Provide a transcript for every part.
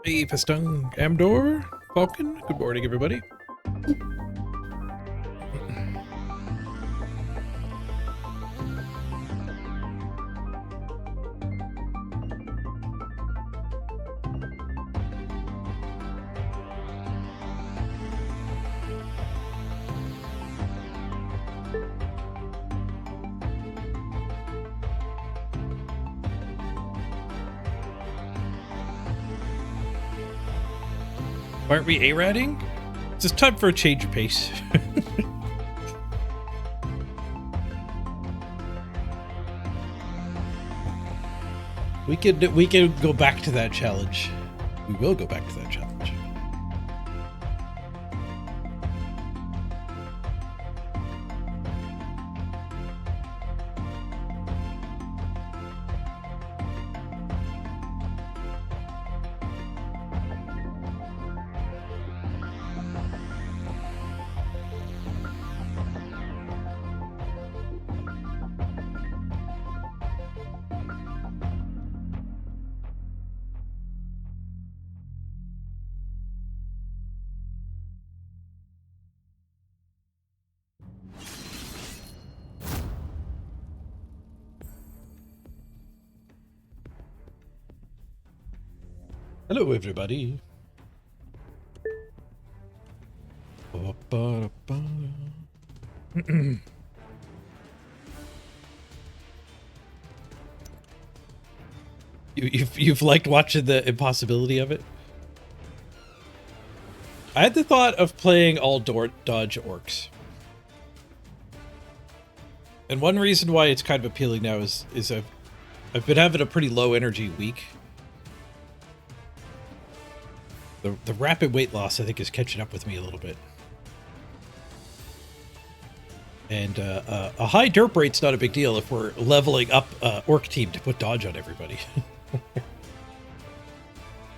Hey, Festung, Amdor, Falcon, good morning, everybody. Aren't we A-ratting? It's just time for a change of pace. we could go back to that challenge. We will go back to that challenge. Hello, everybody. You've liked watching the impossibility of it? I had the thought of playing all dodge orcs. And one reason why it's kind of appealing now is I've been having a pretty low energy week. The rapid weight loss, I think, is catching up with me a little bit. And a high derp rate's not a big deal if we're leveling up orc team to put dodge on everybody.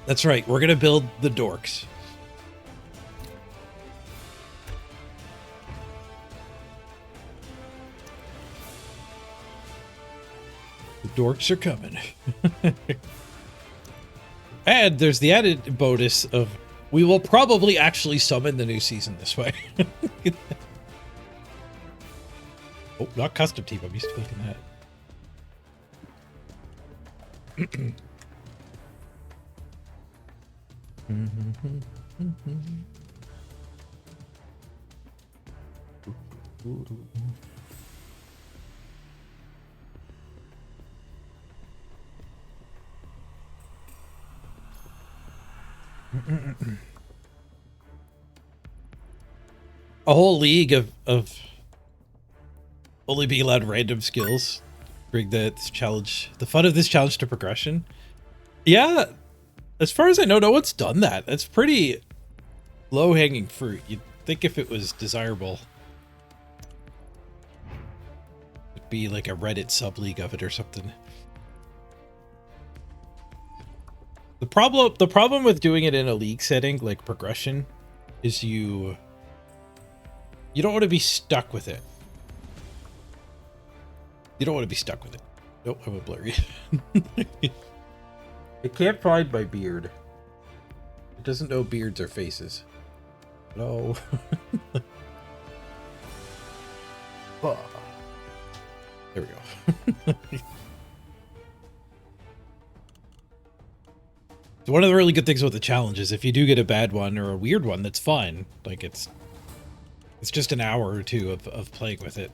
That's right, we're gonna build the dorks. The dorks are coming. And there's the added bonus of we will probably actually summon the new season this way. Oh, not custom team. I'm used to clicking that. A whole league of only being allowed random skills bring this challenge, the fun of this challenge to progression. Yeah, as far as I know, no one's done that. That's pretty low-hanging fruit. You'd think if it was desirable, it'd be like a Reddit sub-league of it or something. The problem with doing it in a league setting, like progression, is you don't want to be stuck with it. You don't want to be stuck with it. Nope, I went blurry. I can't find my beard. It doesn't know beards or faces. No. Oh. There we go. One of the really good things about the challenge is if you do get a bad one or a weird one, that's fine. Like it's just an hour or two of playing with it.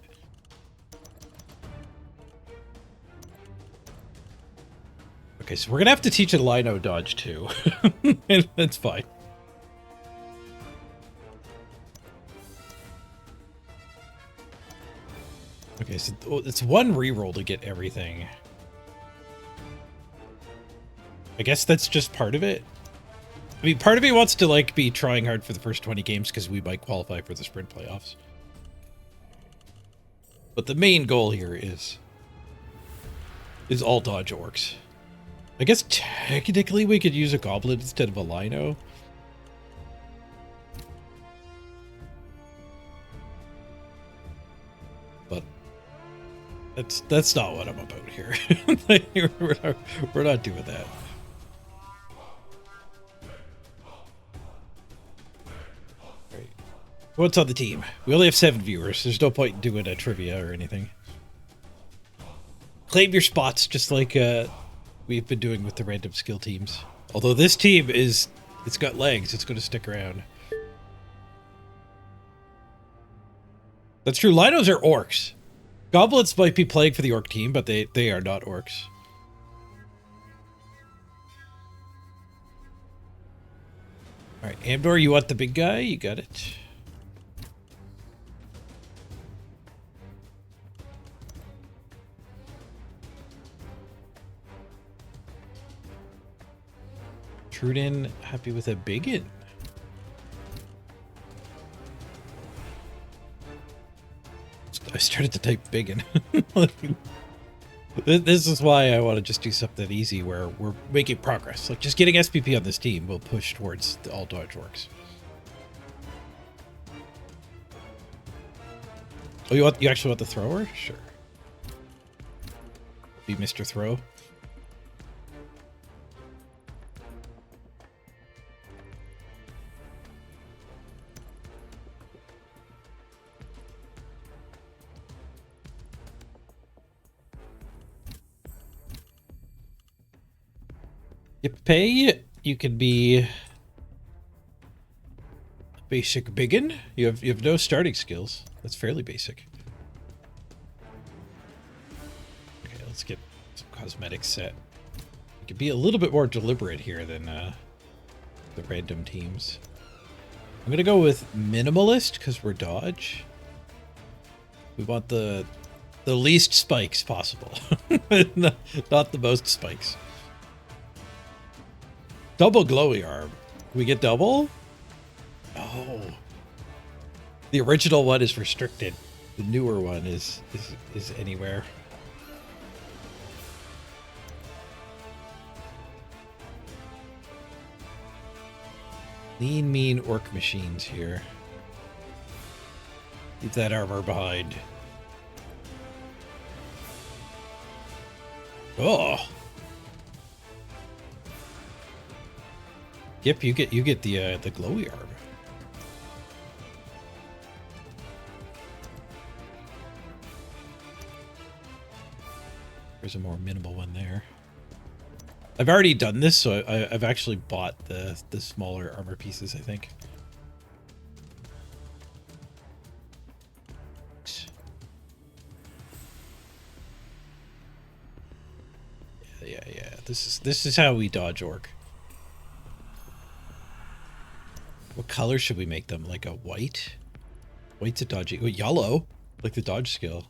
Okay, so we're gonna have to teach it Lino dodge too. And that's fine. Okay, so it's one reroll to get everything. I guess that's just part of it. I mean, part of me wants to like be trying hard for the first 20 games because we might qualify for the sprint playoffs. But the main goal here is all dodge orcs. I guess technically we could use a goblin instead of a lino. But that's not what I'm about here. We're not doing that. What's on the team? We only have 7 viewers. There's no point in doing a trivia or anything. Claim your spots, just like we've been doing with the random skill teams. Although this team it's got legs. It's going to stick around. That's true. Linos are orcs. Goblins might be playing for the orc team, but they are not orcs. Alright, Amdor, you want the big guy? You got it. Truden, happy with a biggin. I started to type biggin. This is why I want to just do something easy where we're making progress. Like, just getting SPP on this team will push towards the all dodge orcs. Oh, you actually want the thrower? Sure. Be Mr. Throw. Pay, you can be a basic biggin. You have no starting skills. That's fairly basic. Okay, let's get some cosmetics set. You can be a little bit more deliberate here than the random teams. I'm gonna go with minimalist because we're dodge. We want the least spikes possible, not the most spikes. Double glowy arm. We get double? Oh. The original one is restricted. The newer one is anywhere. Lean, mean orc machines here. Leave that armor behind. Oh. Yep, you get the glowy arm. There's a more minimal one there. I've already done this, so I've actually bought the smaller armor pieces, I think. Yeah. This is how we dodge orc. What color should we make them? Like a white? White's a dodgy. Oh, yellow, like the dodge skill.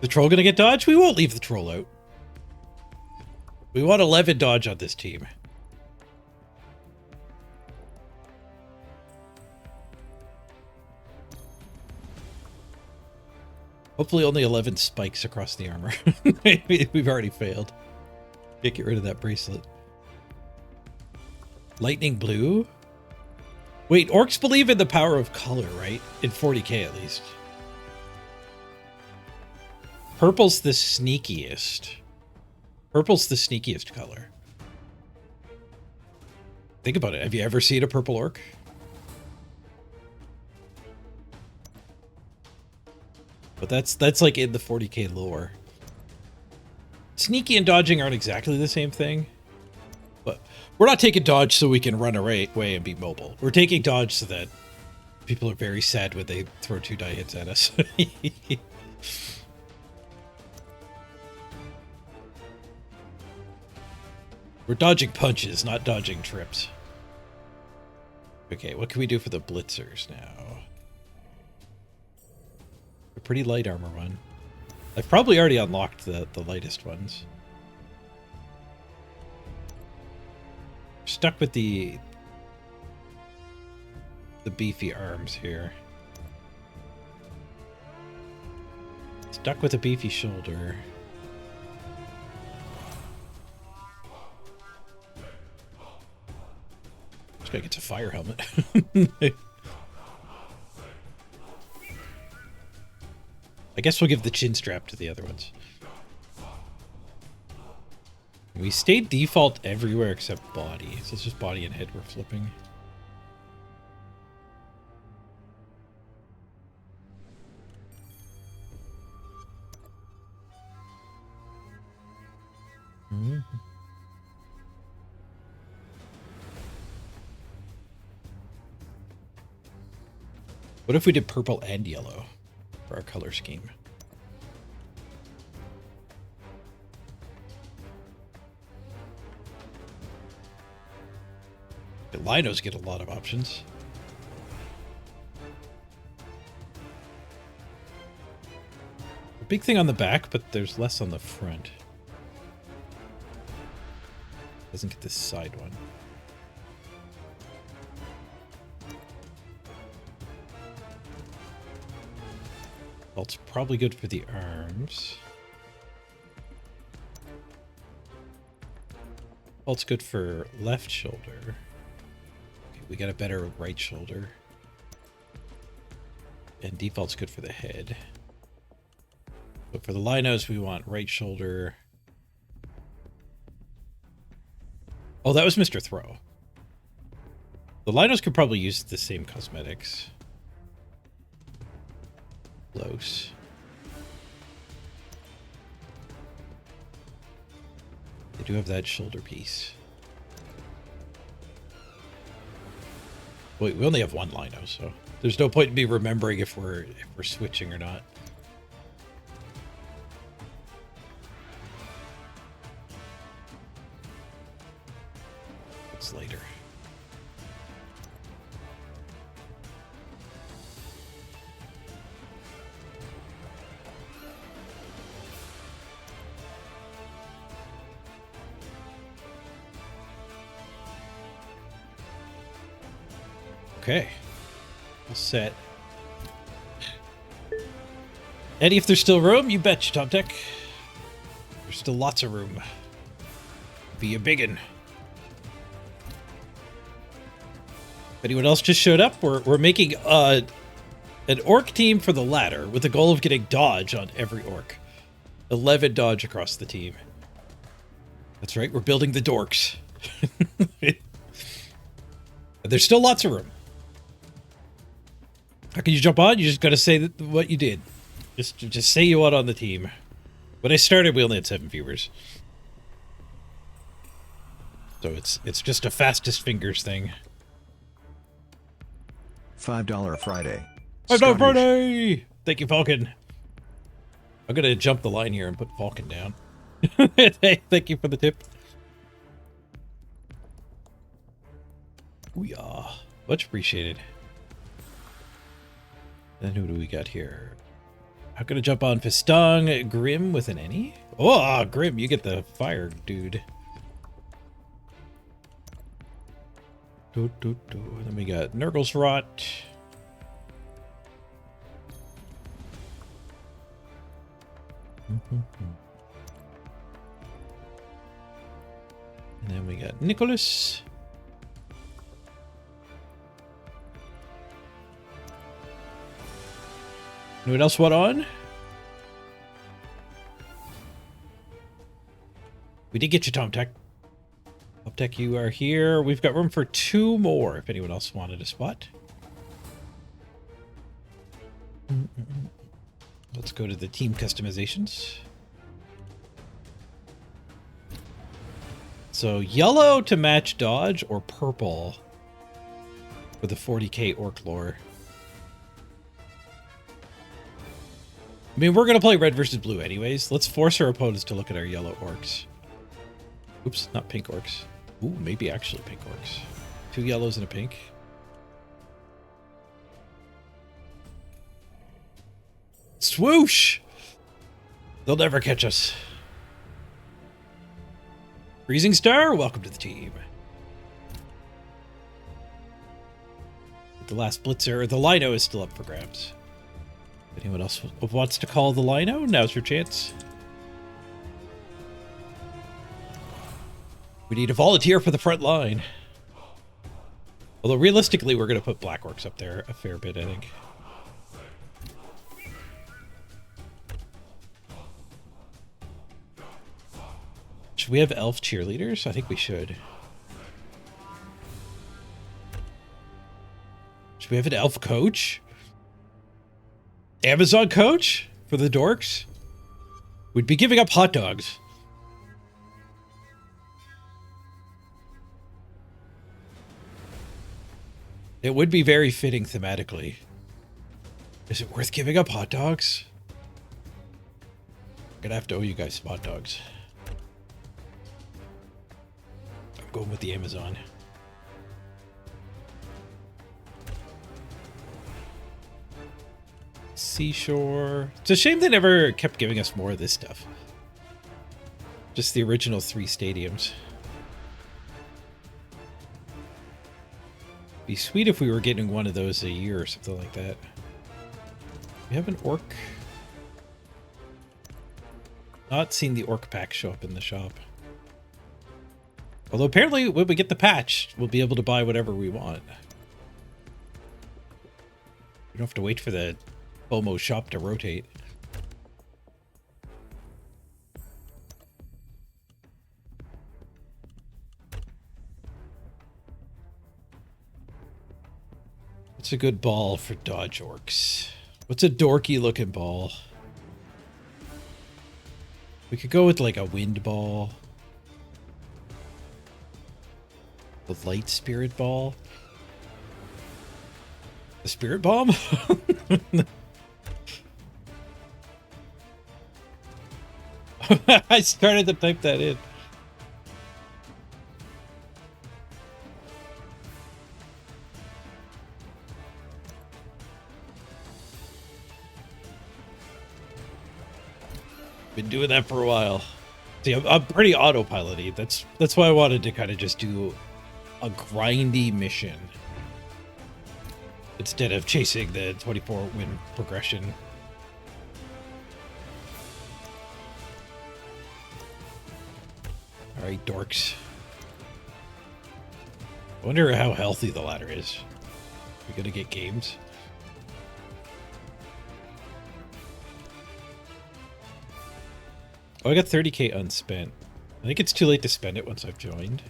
The troll gonna get dodged? We won't leave the troll out. We want 11 dodge on this team. Hopefully only 11 spikes across the armor. We've already failed. Can't get rid of that bracelet. Lightning blue? Wait, orcs believe in the power of color, right? In 40k at least. Purple's the sneakiest. Purple's the sneakiest color. Think about it. Have you ever seen a purple orc? But that's like in the 40k lore. Sneaky and dodging aren't exactly the same thing. But we're not taking dodge so we can run away and be mobile. We're taking dodge so that people are very sad when they throw 2 die hits at us. We're dodging punches, not dodging trips. Okay, what can we do for the blitzers now? A pretty light armor one. I've probably already unlocked the lightest ones. Stuck with the beefy arms here. Stuck with a beefy shoulder. guy gets a fire helmet. I guess we'll give the chin strap to the other ones. We stayed default everywhere except body. So it's just body and head we're flipping. What if we did purple and yellow for our color scheme? The Linos get a lot of options. A big thing on the back, but there's less on the front. Doesn't get this side one. Well, it's probably good for the arms. Well, it's good for left shoulder. Okay, we got a better right shoulder. And default's good for the head. But for the Linos, we want right shoulder. Oh, that was Mr. Throw. The Linos could probably use the same cosmetics. Close. They do have that shoulder piece. Wait, we only have one Lino, so there's no point in me remembering if we're switching or not. It's later. Okay. All set. Eddie, if there's still room, you betcha, Top Tech. There's still lots of room. Be a biggin'. Anyone else just showed up? We're making an orc team for the ladder with the goal of getting dodge on every orc. 11 dodge across the team. That's right, we're building the dorks. There's still lots of room. How can you jump on? You just gotta say what you did. Just say you want on the team. When I started, we only had 7 viewers. So it's just a fastest fingers thing. $5 Friday. $5 Friday! Thank you, Falcon. I'm gonna jump the line here and put Falcon down. Hey, thank you for the tip. Ooh-yah. Much appreciated. Then who do we got here? I'm gonna jump on Fistong Grim with an any. Oh, Grim, you get the fire, dude. Then we got Nurgle's Rot. And then we got Nicholas. What else? What on? We did get you, Tom Tech. Tom Tech, you are here. We've got room for 2 more if anyone else wanted a spot. Let's go to the team customizations. So yellow to match dodge or purple for the 40k orc lore. I mean, we're going to play red versus blue anyways. Let's force our opponents to look at our yellow orcs. Oops, not pink orcs. Ooh, maybe actually pink orcs. 2 yellows and a pink. Swoosh! They'll never catch us. Freezing Star, welcome to the team. The last blitzer, the Lino is still up for grabs. Anyone else wants to call the Lino? Now's your chance. We need a volunteer for the front line. Although realistically, we're going to put Black Orcs up there a fair bit, I think. Should we have elf cheerleaders? I think we should. Should we have an elf coach? Amazon coach for the dorks? We'd be giving up hot dogs. It would be very fitting thematically. Is it worth giving up hot dogs? I'm gonna have to owe you guys some hot dogs. I'm going with the Amazon. Seashore. It's a shame they never kept giving us more of this stuff. Just the original 3 stadiums. Be sweet if we were getting one of those a year or something like that. We have an orc. Not seen the orc pack show up in the shop. Although apparently when we get the patch, we'll be able to buy whatever we want. We don't have to wait for the FOMO shop to rotate. What's a good ball for dodge orcs? What's a dorky looking ball? We could go with like a wind ball. The light spirit ball. The spirit bomb? I started to type that in. Been doing that for a while. See, I'm pretty autopilot-y. That's why I wanted to kind of just do a grindy mission instead of chasing the 24 win progression. All right, dorks. I wonder how healthy the ladder is. We gonna get games? Oh, I got 30k unspent. I think it's too late to spend it once I've joined.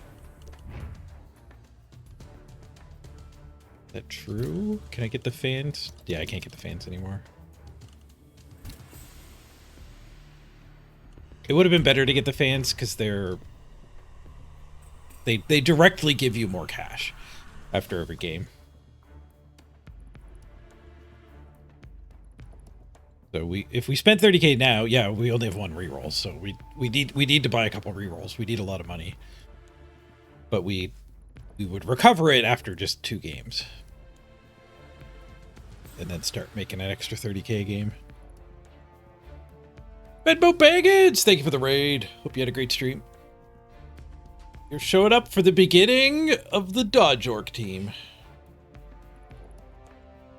Is that true? Can I get the fans? Yeah, I can't get the fans anymore. It would have been better to get the fans because they directly give you more cash after every game. So if we spent 30k now, yeah, we only have 1 reroll, so we need to buy a couple rerolls. We need a lot of money. But we would recover it after just 2 games. And then start making an extra 30k game. Bedboat Baggage, thank you for the raid. Hope you had a great stream. You're showing up for the beginning of the Dodge Orc team.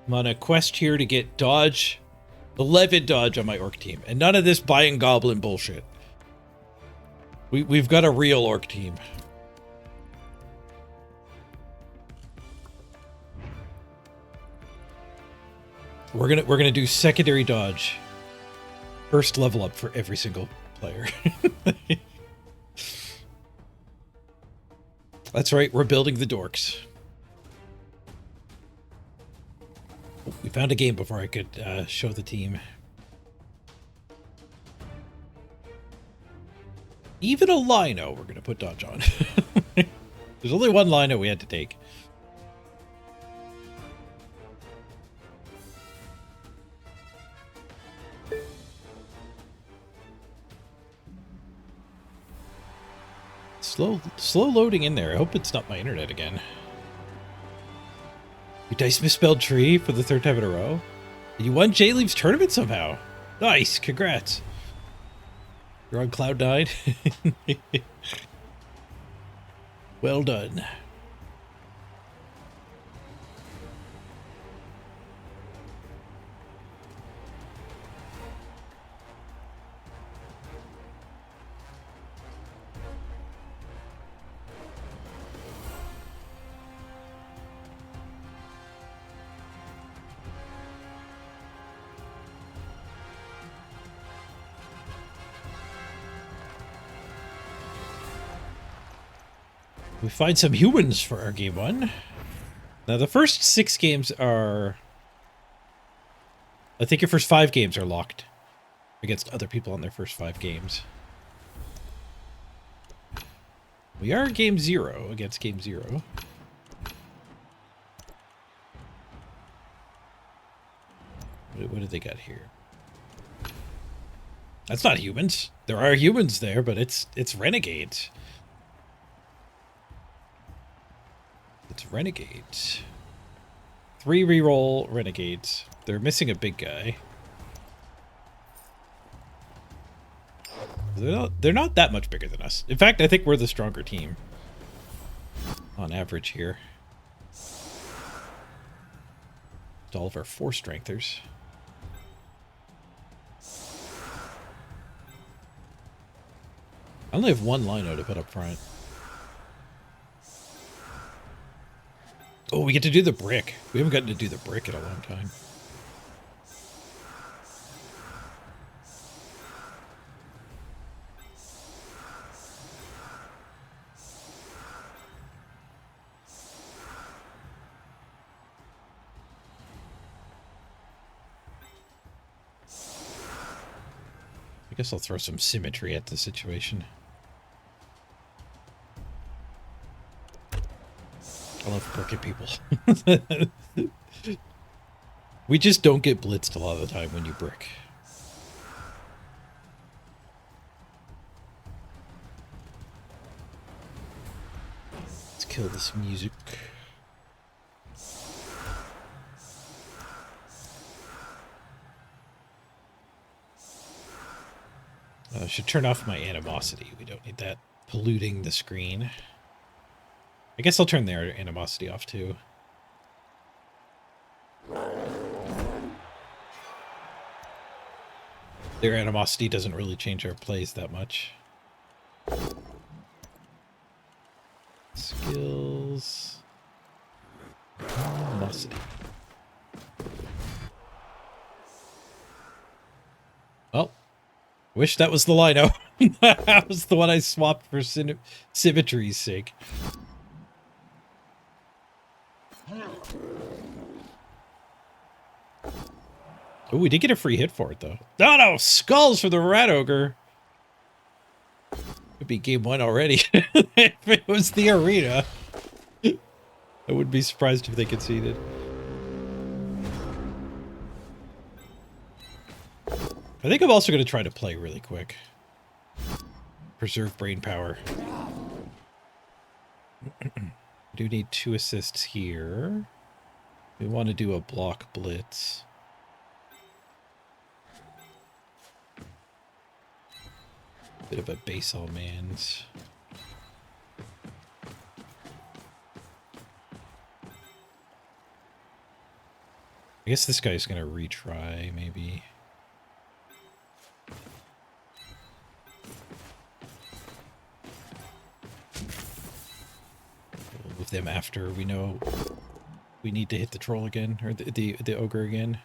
I'm on a quest here to get Dodge, 11 Dodge on my Orc team. And none of this buying Goblin bullshit. We've got a real Orc team. We're gonna do secondary Dodge. First level up for every single player. That's right, we're building the dorks. We found a game before I could show the team. Even a Lino we're going to put Dodge on. There's only 1 Lino we had to take. Slow loading in there. I hope it's not my internet again. You dice misspelled tree for the 3rd time in a row. You won J-Leave's tournament somehow. Nice, congrats. You're on cloud 9. Well done. We find some humans for our game 1. Now, the first 6 games are... I think your first 5 games are locked against other people on their first 5 games. We are game 0 against game 0. What do they got here? That's not humans. There are humans there, but it's renegades. It's renegades. 3 reroll renegades. They're missing a big guy. They're not that much bigger than us. In fact, I think we're the stronger team on average here. It's all of our 4 strengthers. I only have 1 lino to put up front. Oh, we get to do the brick. We haven't gotten to do the brick in a long time. I guess I'll throw some symmetry at the situation. I love bricking people. We just don't get blitzed a lot of the time when you brick. Let's kill this music. I should turn off my animosity. We don't need that polluting the screen. I guess I'll turn their animosity off too. Their animosity doesn't really change our plays that much. Skills. Animosity. Well, wish that was the lino. That was the one I swapped for symmetry's sake. Oh, we did get a free hit for it, though. Oh, no! Skulls for the Rat Ogre! Could be game 1 already. If it was the arena. I wouldn't be surprised if they conceded. I think I'm also going to try to play really quick. Preserve brain power. Do need 2 assists here. We want to do a block blitz. Bit of a base all man's. I guess this guy's gonna retry, maybe. We'll move them after we know we need to hit the troll again, or the ogre again.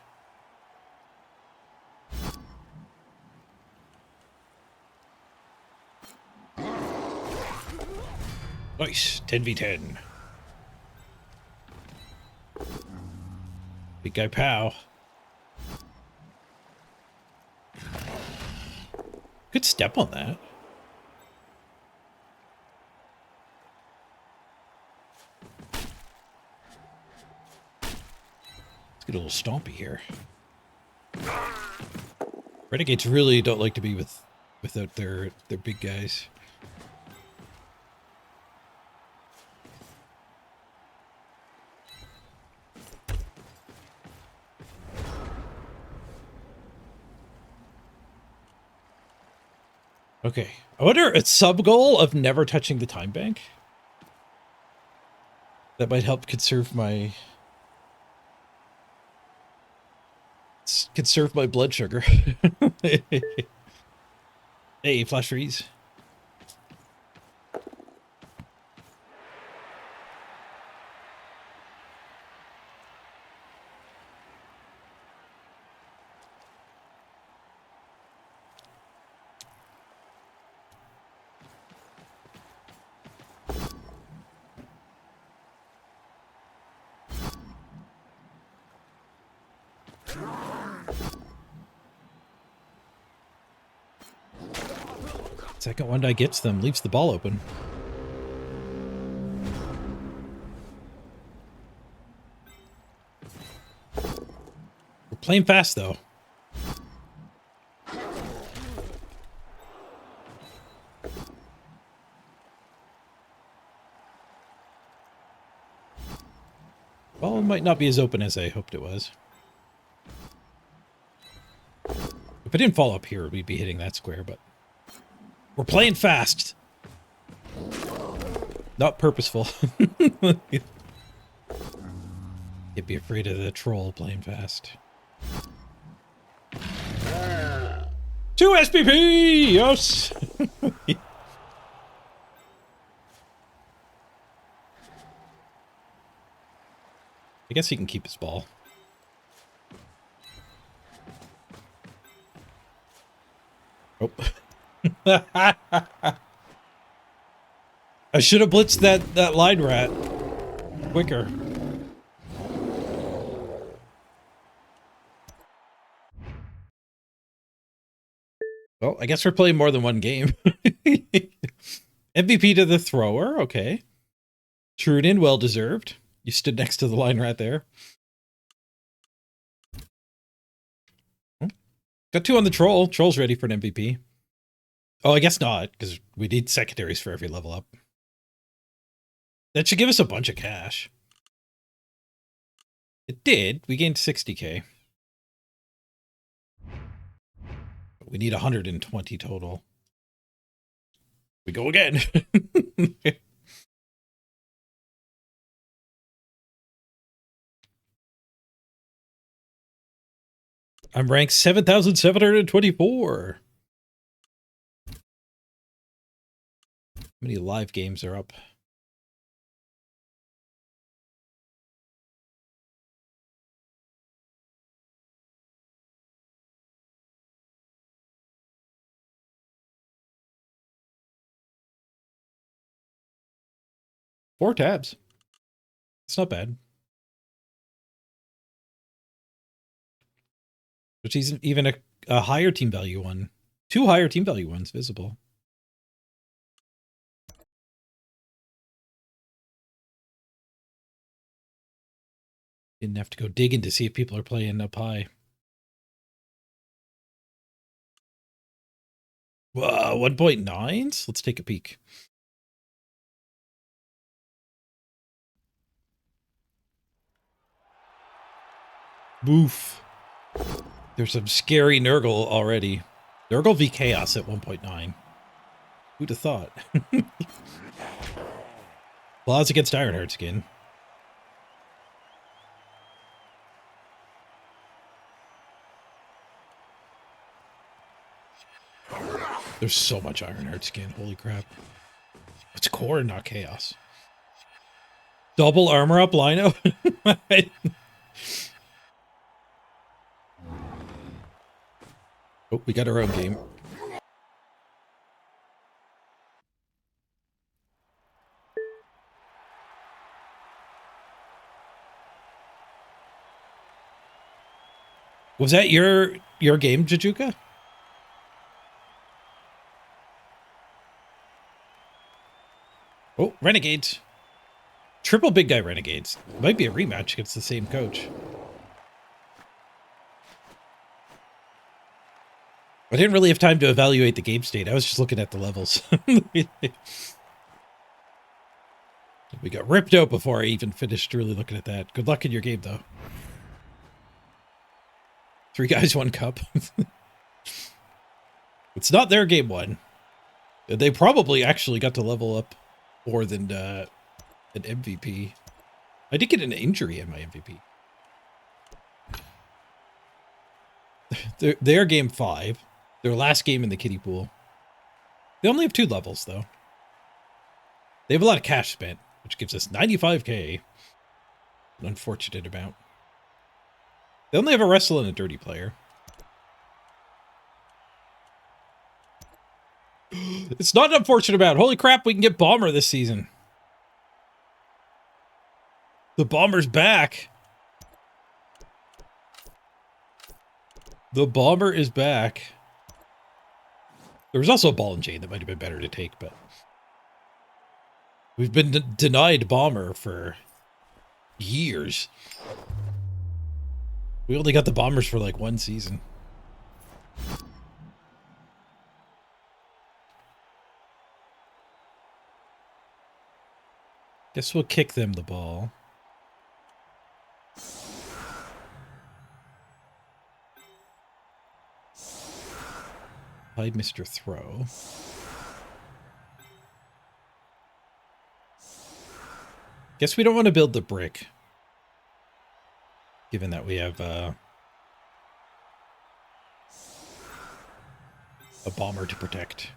Nice, 10v10. Big guy pow. Good step on that. Let's get a little stompy here. Renegades really don't like to be without their big guys. Okay, I wonder a sub goal of never touching the time bank. That might help conserve my blood sugar. Hey, flash freeze. Second one die gets them, leaves the ball open. We're playing fast, though. Well, it might not be as open as I hoped it was. If I didn't fall up here, we'd be hitting that square, but... We're playing fast! Not purposeful. You'd be afraid of the troll playing fast. 2 SPP! Yes! I guess he can keep his ball. Oh. I should have blitzed that line rat quicker. Well, I guess we're playing more than one game. MVP to the thrower, okay. Truden, well deserved. You stood next to the line rat there. Got 2 on the troll. Troll's ready for an MVP. Oh, I guess not, because we need secondaries for every level up. That should give us a bunch of cash. It did. We gained 60k. We need 120 total. We go again. I'm ranked 7,724. How many live games are up? Four tabs. It's not bad. Which is even a higher team value one. 2 higher team value ones visible. Didn't have to go digging to see if people are playing up high. Whoa, 1.9s? Let's take a peek. Boof. There's some scary Nurgle already. Nurgle v Chaos at 1.9. Who'd have thought? Laws against Ironheart skin. There's so much Ironheart skin. Holy crap. It's core, not chaos. Double armor up Lino? Oh, we got our own game. Was that your game, Jajuka? Oh, Renegades. Triple big guy Renegades. Might be a rematch against the same coach. I didn't really have time to evaluate the game state. I was just looking at the levels. We got ripped out before I even finished really looking at that. Good luck in your game, though. 3 guys, 1 cup. It's not their game 1. They probably actually got to level up more than an MVP. I did get an injury in my MVP. Their game 5. Their last game in the kiddie pool. They only have 2 levels, though. They have a lot of cash spent, which gives us 95k. An unfortunate amount. They only have a wrestle and a dirty player. It's not an unfortunate amount. Holy crap, we can get Bomber this season. The Bomber's back. The bomber is back. There was also a ball and chain that might have been better to take, but we've been denied bomber for years. We only got the bombers for like one season. Guess we'll kick them the ball. Hi, Mr. Throw. Guess we don't want to build the brick. Given that we have a bomber to protect.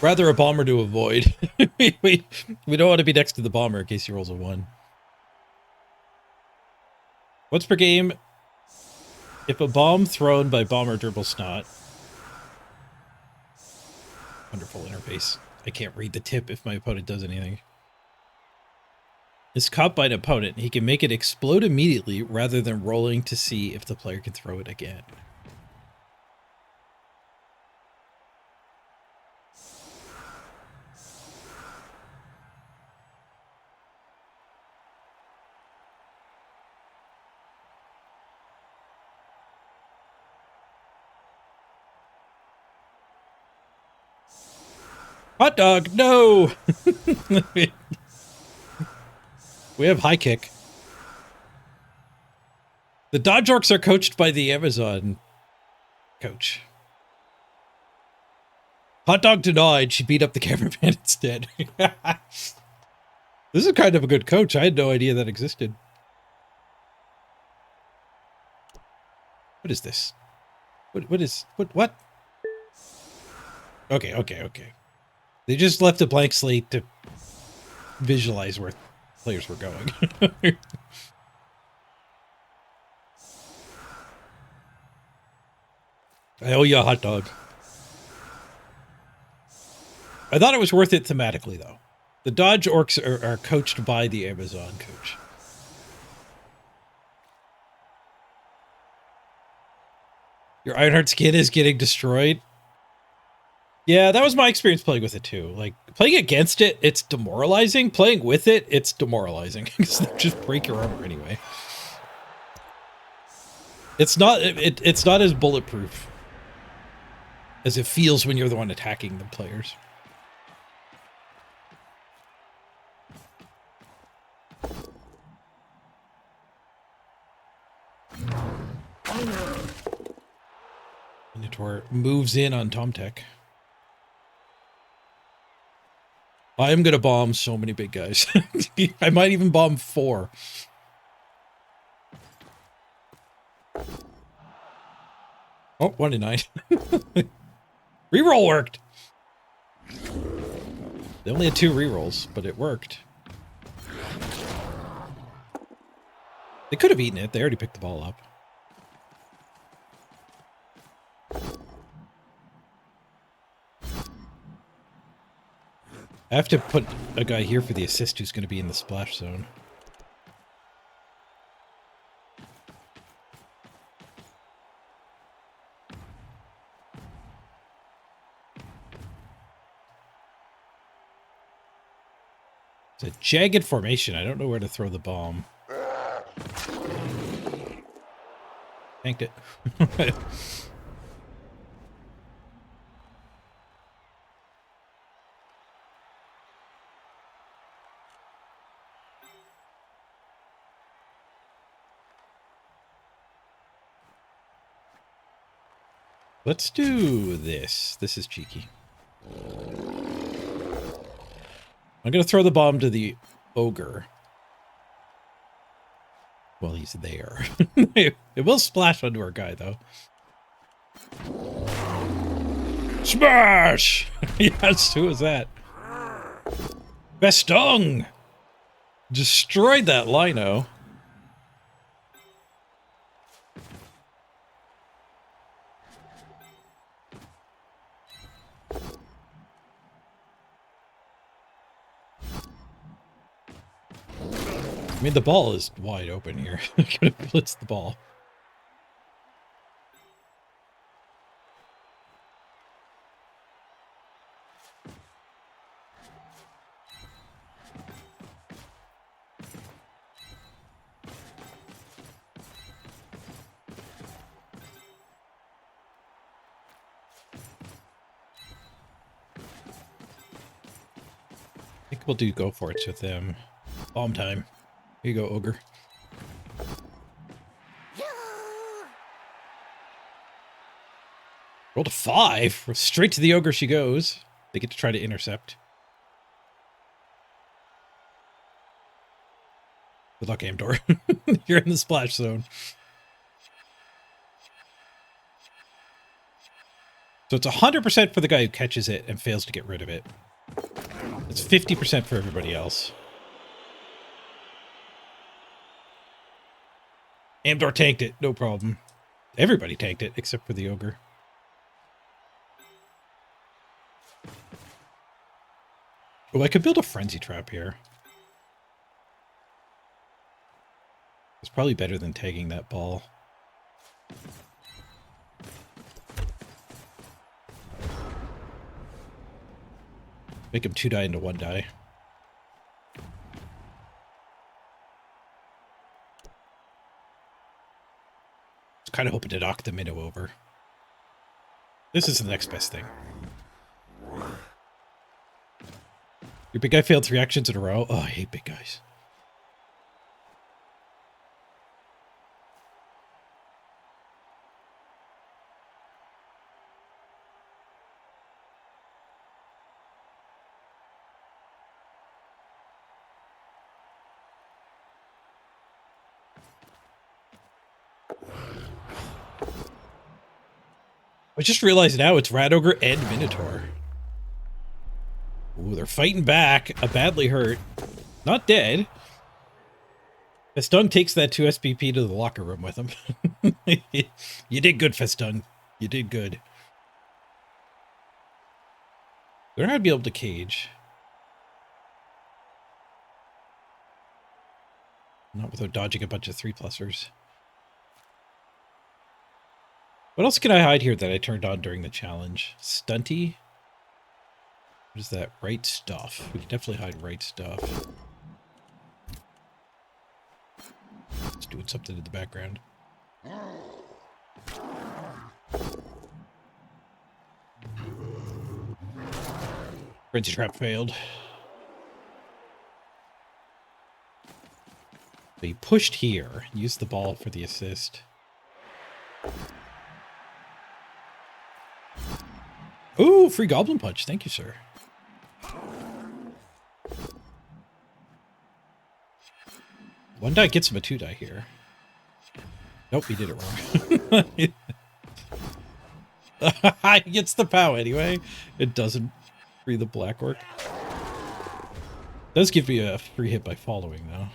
Rather a bomber to avoid. we don't want to be next to the bomber in case he rolls a 1. Once per game, if a bomb thrown by bomber dribbles snot. Wonderful interface. I can't read the tip if my opponent does anything. Is caught by an opponent, he can make it explode immediately rather than rolling to see if the player can throw it again. Hot dog, no! We have high kick. The Dodge Orcs are coached by the Amazon coach. Hot dog denied. She beat up the cameraman instead. This is kind of a good coach. I had no idea that existed. What is this? What? Okay. They just left a blank slate to visualize where players were going. I owe you a hot dog. I thought it was worth it thematically, though. The Dodge Orcs are coached by the Amazon coach. Your Ironheart skin is getting destroyed. Yeah, that was my experience playing with it too. Like, playing against it, it's demoralizing. Playing with it, it's demoralizing. Because they just break your armor anyway. It's not as bulletproof as it feels when you're the one attacking the players. Minotaur moves in on Tomtech. I am gonna bomb so many big guys. I might even bomb 4. Oh, 1 to 9. Reroll worked. They only had 2 rerolls, but it worked. They could have eaten it. They already picked the ball up. I have to put a guy here for the assist who's going to be in the splash zone. It's a jagged formation. I don't know where to throw the bomb. Tanked it. Let's do this. This is cheeky. I'm going to throw the bomb to the ogre. Well, he's there. It will splash onto our guy, though. Smash! Yes, who was that? Bestung! Destroyed that Lino. I mean, the ball is wide open here. I could have blitzed the ball. I think we'll do go for it with them. Bomb time. Here you go, Ogre. Rolled a 5. Straight to the Ogre she goes. They get to try to intercept. Good luck, Amdor. You're in the splash zone. So it's 100% for the guy who catches it and fails to get rid of it. It's 50% for everybody else. Amdor tanked it, no problem. Everybody tanked it, except for the Ogre. Oh, I could build a frenzy trap here. It's probably better than tagging that ball. Make him 2 die into 1 die. I was kind of hoping to knock the minnow over. This is the next best thing. Your big guy failed 3 actions in a row. Oh, I hate big guys. I just realized now it's Rat Ogre and Minotaur. Ooh, they're fighting back. A badly hurt. Not dead. Festung takes that 2 SPP to the locker room with him. You did good, Festung. You did good. They're not going to be able to cage. Not without dodging a bunch of 3+ers. What else can I hide here that I turned on during the challenge? Stunty? What is that? Right stuff. We can definitely hide right stuff. It's doing something in the background. Frenzy trap failed. So he pushed here. Used the ball for the assist. Ooh, free Goblin Punch. Thank you, sir. One die gets him a 2 die here. Nope, he did it wrong. He gets the POW anyway. It doesn't free the Black Orc. Does give me a free hit by following, though.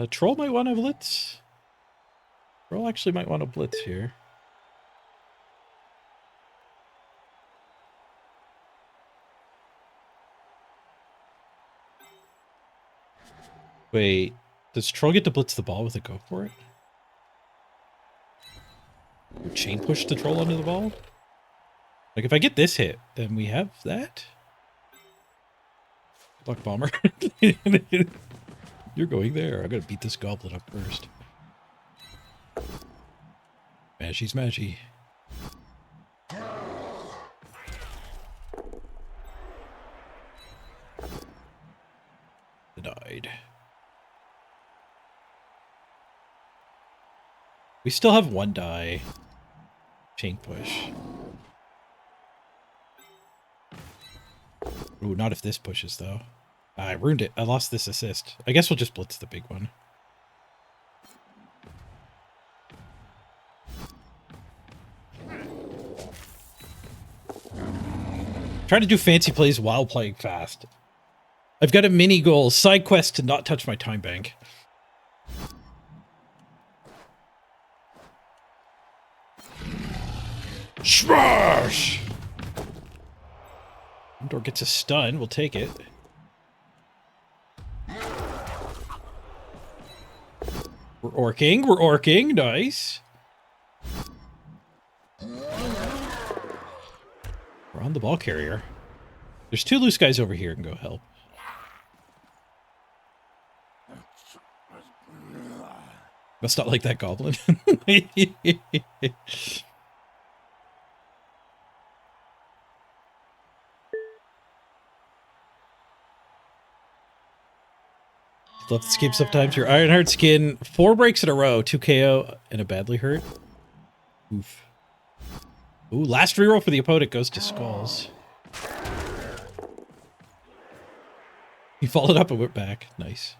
Troll might want to blitz. Troll actually might want to blitz here. Wait, does Troll get to blitz the ball with a go for it? Or chain push the Troll onto the ball? Like, if I get this hit, then we have that? Good luck, Bomber. You're going there. I gotta beat this Goblin up first. Smashy, smashy. Denied. We still have 1 die. Chain push. Ooh, not if this pushes, though. I ruined it. I lost this assist. I guess we'll just blitz the big one. Try to do fancy plays while playing fast. I've got a mini goal, side quest to not touch my time bank. Smash! Door gets a stun. We'll take it. We're orking. We're orking. Nice. We're on the ball carrier. There's 2 loose guys over here and go help. Must not like that goblin. Love this game sometimes. Your Ironheart skin, 4 breaks in a row, 2 KO, and a badly hurt. Oof. Ooh, last reroll for the opponent goes to Skulls. He followed up and went back. Nice.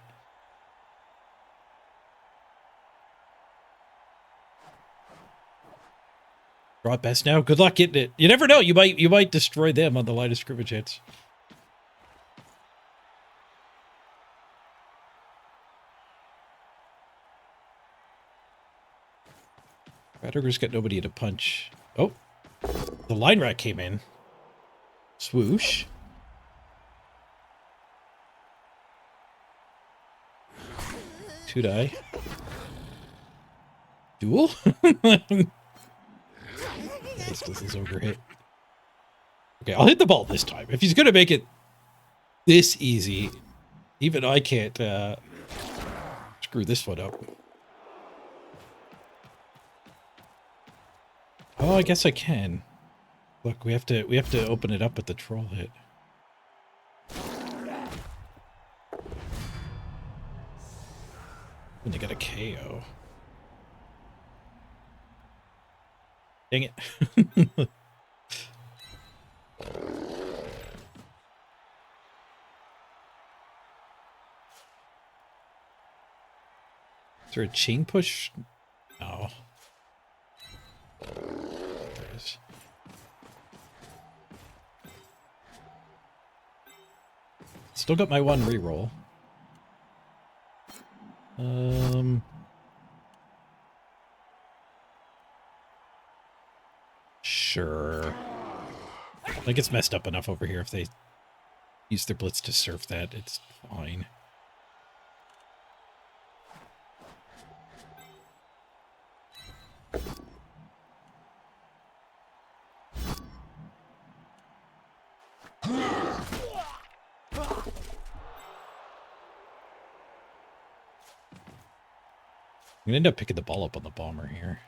Draw it best now. Good luck getting it. You never know. You might destroy them on the line of scrimmage hits. Rat Ogre's got nobody to punch. Oh, the line rat came in. Swoosh. Two die. Duel? This is ogre hit. Okay, I'll hit the ball this time. If he's gonna make it this easy, even I can't screw this one up. Oh, I guess I can. Look, we have to open it up with the troll hit. And they got a KO. Dang it. Is there a chain push? No. There is. Still got my 1 reroll. Sure. I think it's messed up enough over here. If they use their blitz to surf that, it's fine. I'm gonna end up picking the ball up on the bomber here.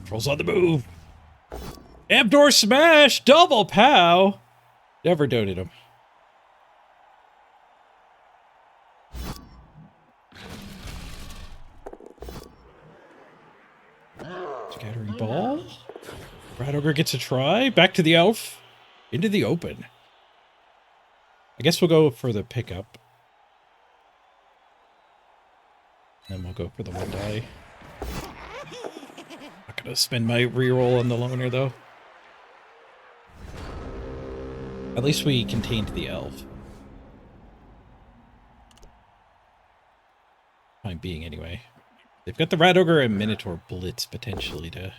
Trolls on the move. Abdor smash, double pow. Never doubted him. Scattering ball. Rat Ogre gets a try. Back to the elf. Into the open. I guess we'll go for the pickup. Then we'll go for the 1 die. Not gonna spend my reroll on the loner though. At least we contained the elf. Time being anyway. They've got the Rat Ogre and Minotaur Blitz potentially to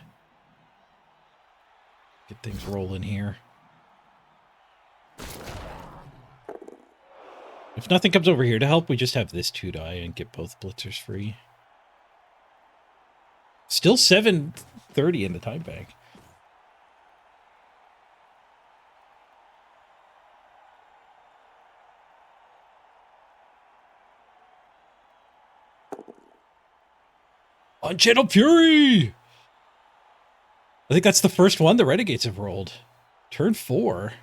get things rolling here. If nothing comes over here to help, we just have this 2 die and get both blitzers free. Still 7:30 in the time bank. Unchanneled Fury! I think that's the first one the Renegades have rolled. Turn 4.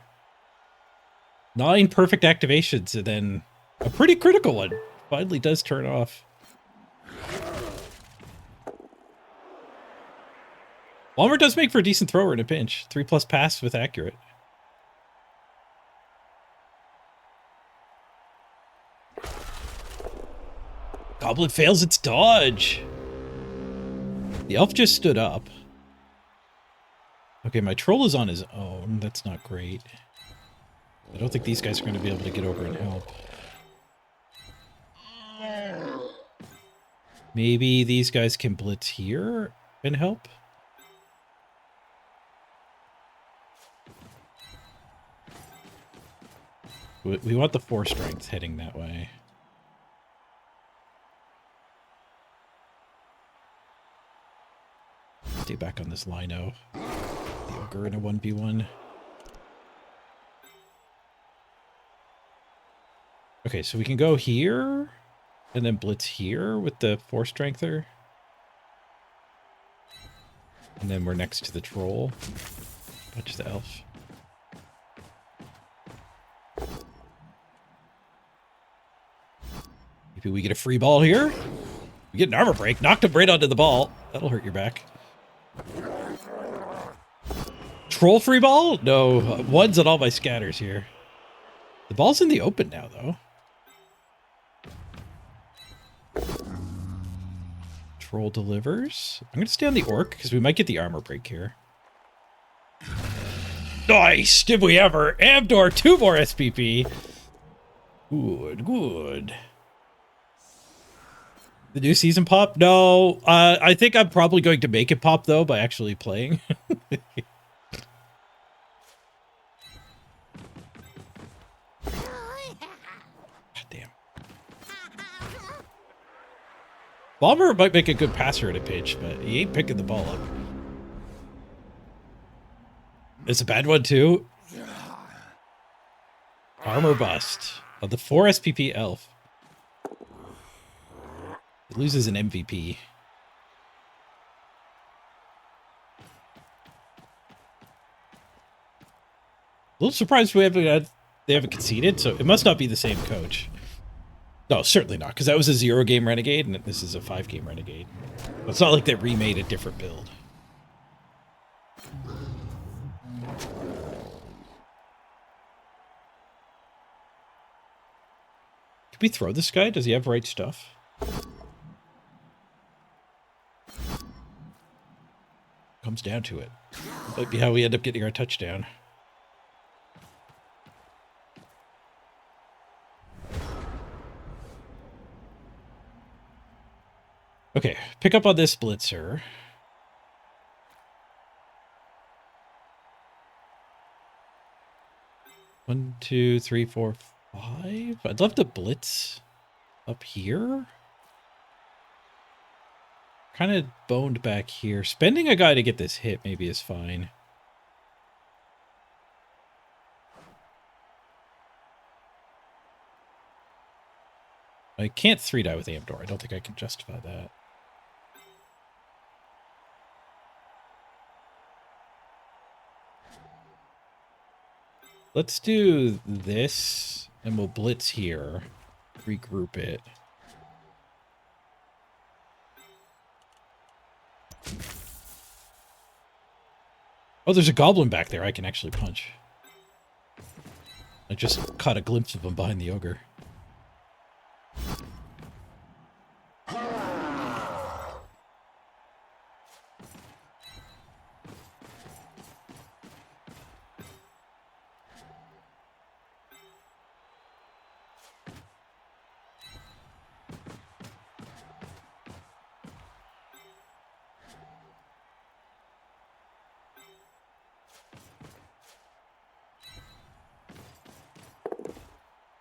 9 perfect activations, and then a pretty critical one finally does turn off. Walmer does make for a decent thrower in a pinch. 3+ pass with accurate. Goblin fails its dodge. The elf just stood up. Okay, my troll is on his own. That's not great. I don't think these guys are going to be able to get over and help. Maybe these guys can blitz here and help? We want the 4 strength heading that way. Stay back on this lino. The ogre in a 1v1. Okay, so we can go here and then blitz here with the 4 strengther. And then we're next to the troll. Punch the elf. Maybe we get a free ball here. We get an armor break. Knocked him right onto the ball. That'll hurt your back. Troll free ball? No, ones on all my scatters here. The ball's in the open now, though. Troll delivers. I'm going to stay on the orc because we might get the armor break here. Nice! Did we ever? Amdor, 2 more SPP. Good, good. The new season pop? No, I think I'm probably going to make it pop, though, by actually playing. God damn. Bomber might make a good passer at a pitch, but he ain't picking the ball up. It's a bad one, too. Armor bust of the 4 SPP elf. It loses an MVP. A little surprised they haven't conceded, so it must not be the same coach. No, certainly not, because that was a 0-game Renegade, and this is a 5-game Renegade. It's not like they remade a different build. Can we throw this guy? Does he have right stuff? Comes down to it. Might be how we end up getting our touchdown. Okay, pick up on this blitzer. One, two, three, four, 5. I'd love to blitz up here. Kind of boned back here. Spending a guy to get this hit maybe is fine. I can't 3-die with Amdor. I don't think I can justify that. Let's do this, and we'll blitz here. Regroup it. Oh, there's a goblin back there I can actually punch. I just caught a glimpse of him behind the ogre.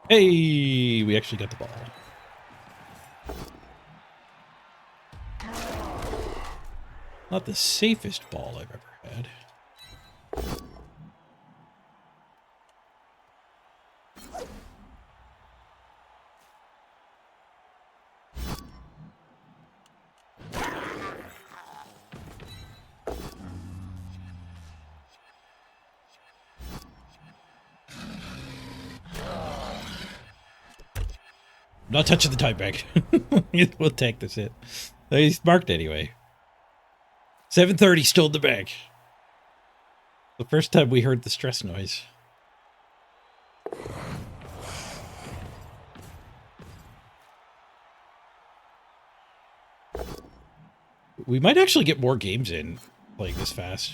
Hey, we actually got the ball. Not the safest ball I've ever had. Not touching the time bank. We'll take this hit. He's marked anyway. 7:30 still in the bank. The first time we heard the stress noise. We might actually get more games in playing this fast.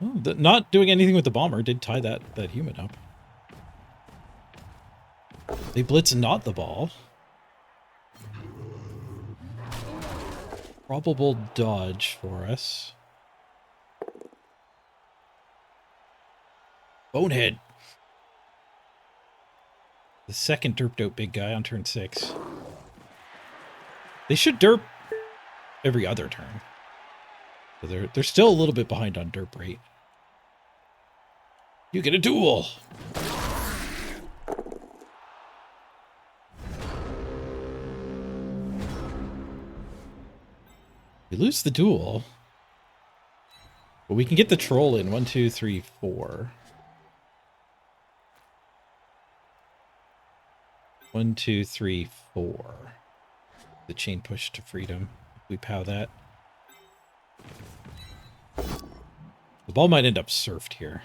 Oh, not doing anything with the bomber did tie that human up. They blitz not the ball. Probable dodge for us. Bonehead. The second derped out big guy on turn 6. They should derp every other turn. So they're still a little bit behind on derp rate. You get a duel. We lose the duel. But we can get the troll in. 1, 2, 3, 4. 1, 2, 3, 4. The chain push to freedom. We pow that. The ball might end up surfed here.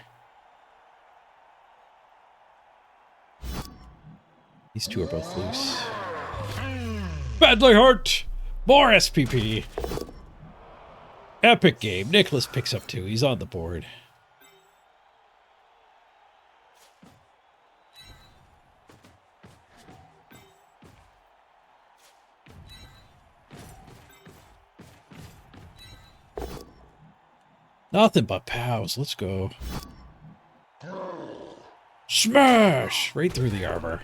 These two are both loose. Badly hurt! More SPP! Epic game. Nicholas picks up 2. He's on the board. Nothing but pows. Let's go. Smash! Right through the armor.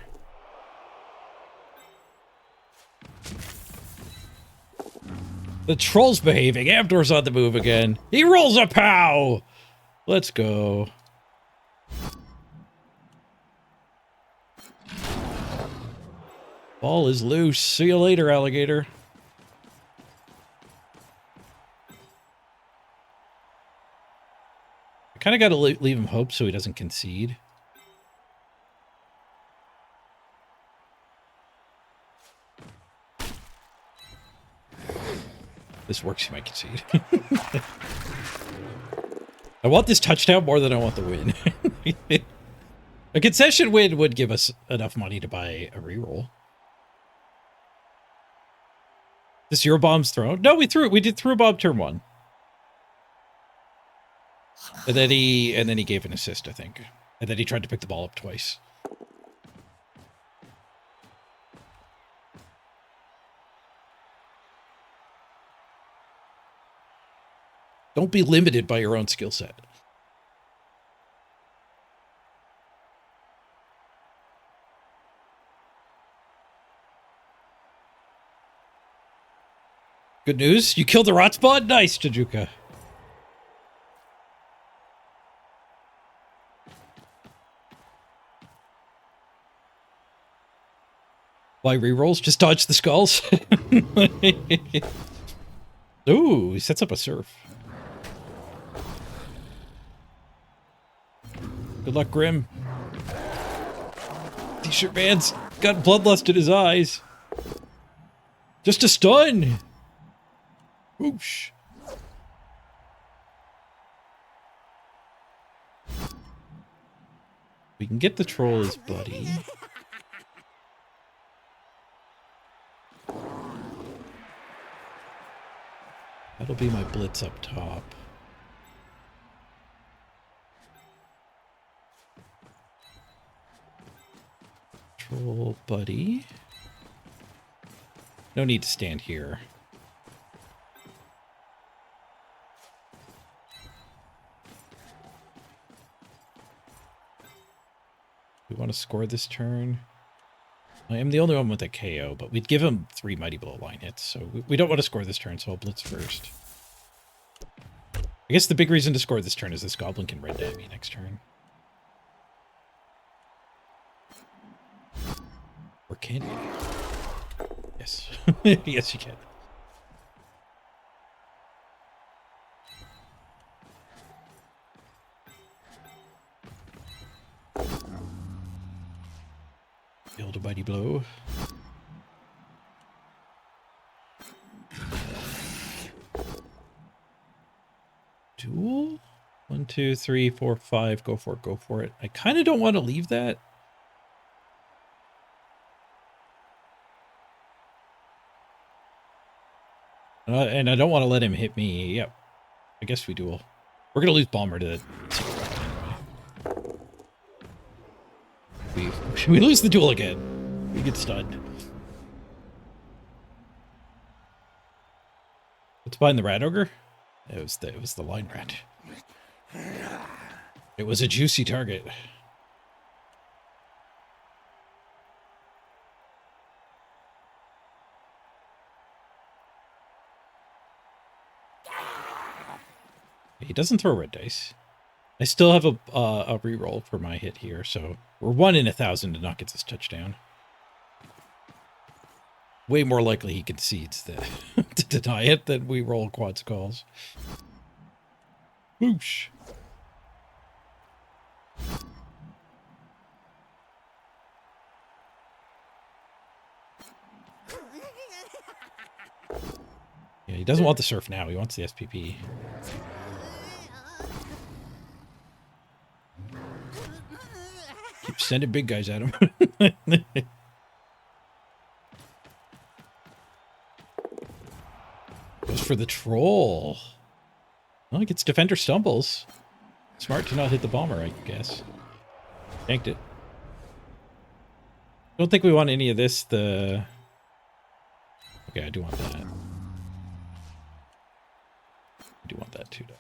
The troll's behaving. Amdor's on the move again. He rolls a pow! Let's go. Ball is loose. See you later, alligator. I kind of got to leave him hope so he doesn't concede. This works, he might concede. I want this touchdown more than I want the win. A concession win would give us enough money to buy a reroll. This your bomb's thrown? No, we did throw a bomb turn 1. And then he gave an assist, I think. And then he tried to pick the ball up twice. Don't be limited by your own skill set. Good news, you killed the rot spawn? Nice, Tajuka. Why rerolls? Just dodge the skulls? Ooh, he sets up a surf. Good luck, Grim. T-shirt man's got bloodlust in his eyes. Just a stun. Whoosh. We can get the troll as buddy. That'll be my blitz up top. Troll buddy. No need to stand here. We want to score this turn. I am the only one with a KO, but we'd give him 3 Mighty Blow line hits, so we don't want to score this turn, so I'll blitz first. I guess the big reason to score this turn is this goblin can red dye me next turn. Or can you? Yes. Yes, you can. Rolled a mighty blow. Duel? 1, 2, 3, 4, 5. Go for it. Go for it. I kind of don't want to leave that. And I don't want to let him hit me. Yep. I guess we duel. We're going to lose Bomber to we lose the duel again. We get stunned. What's behind the Rat Ogre? It was the line rat. It was a juicy target. He doesn't throw red dice. I still have a reroll for my hit here, so we're 1 in 1,000 to not get this touchdown. Way more likely he concedes to deny it than we roll quads calls. Whoosh. Yeah, he doesn't want the surf now. He wants the SPP. Keep sending big guys at him. Goes for the troll. Well, he gets defender stumbles. Smart to not hit the bomber, I guess. Tanked it. Don't think we want any of this. Okay, I do want that. I do want that too, though.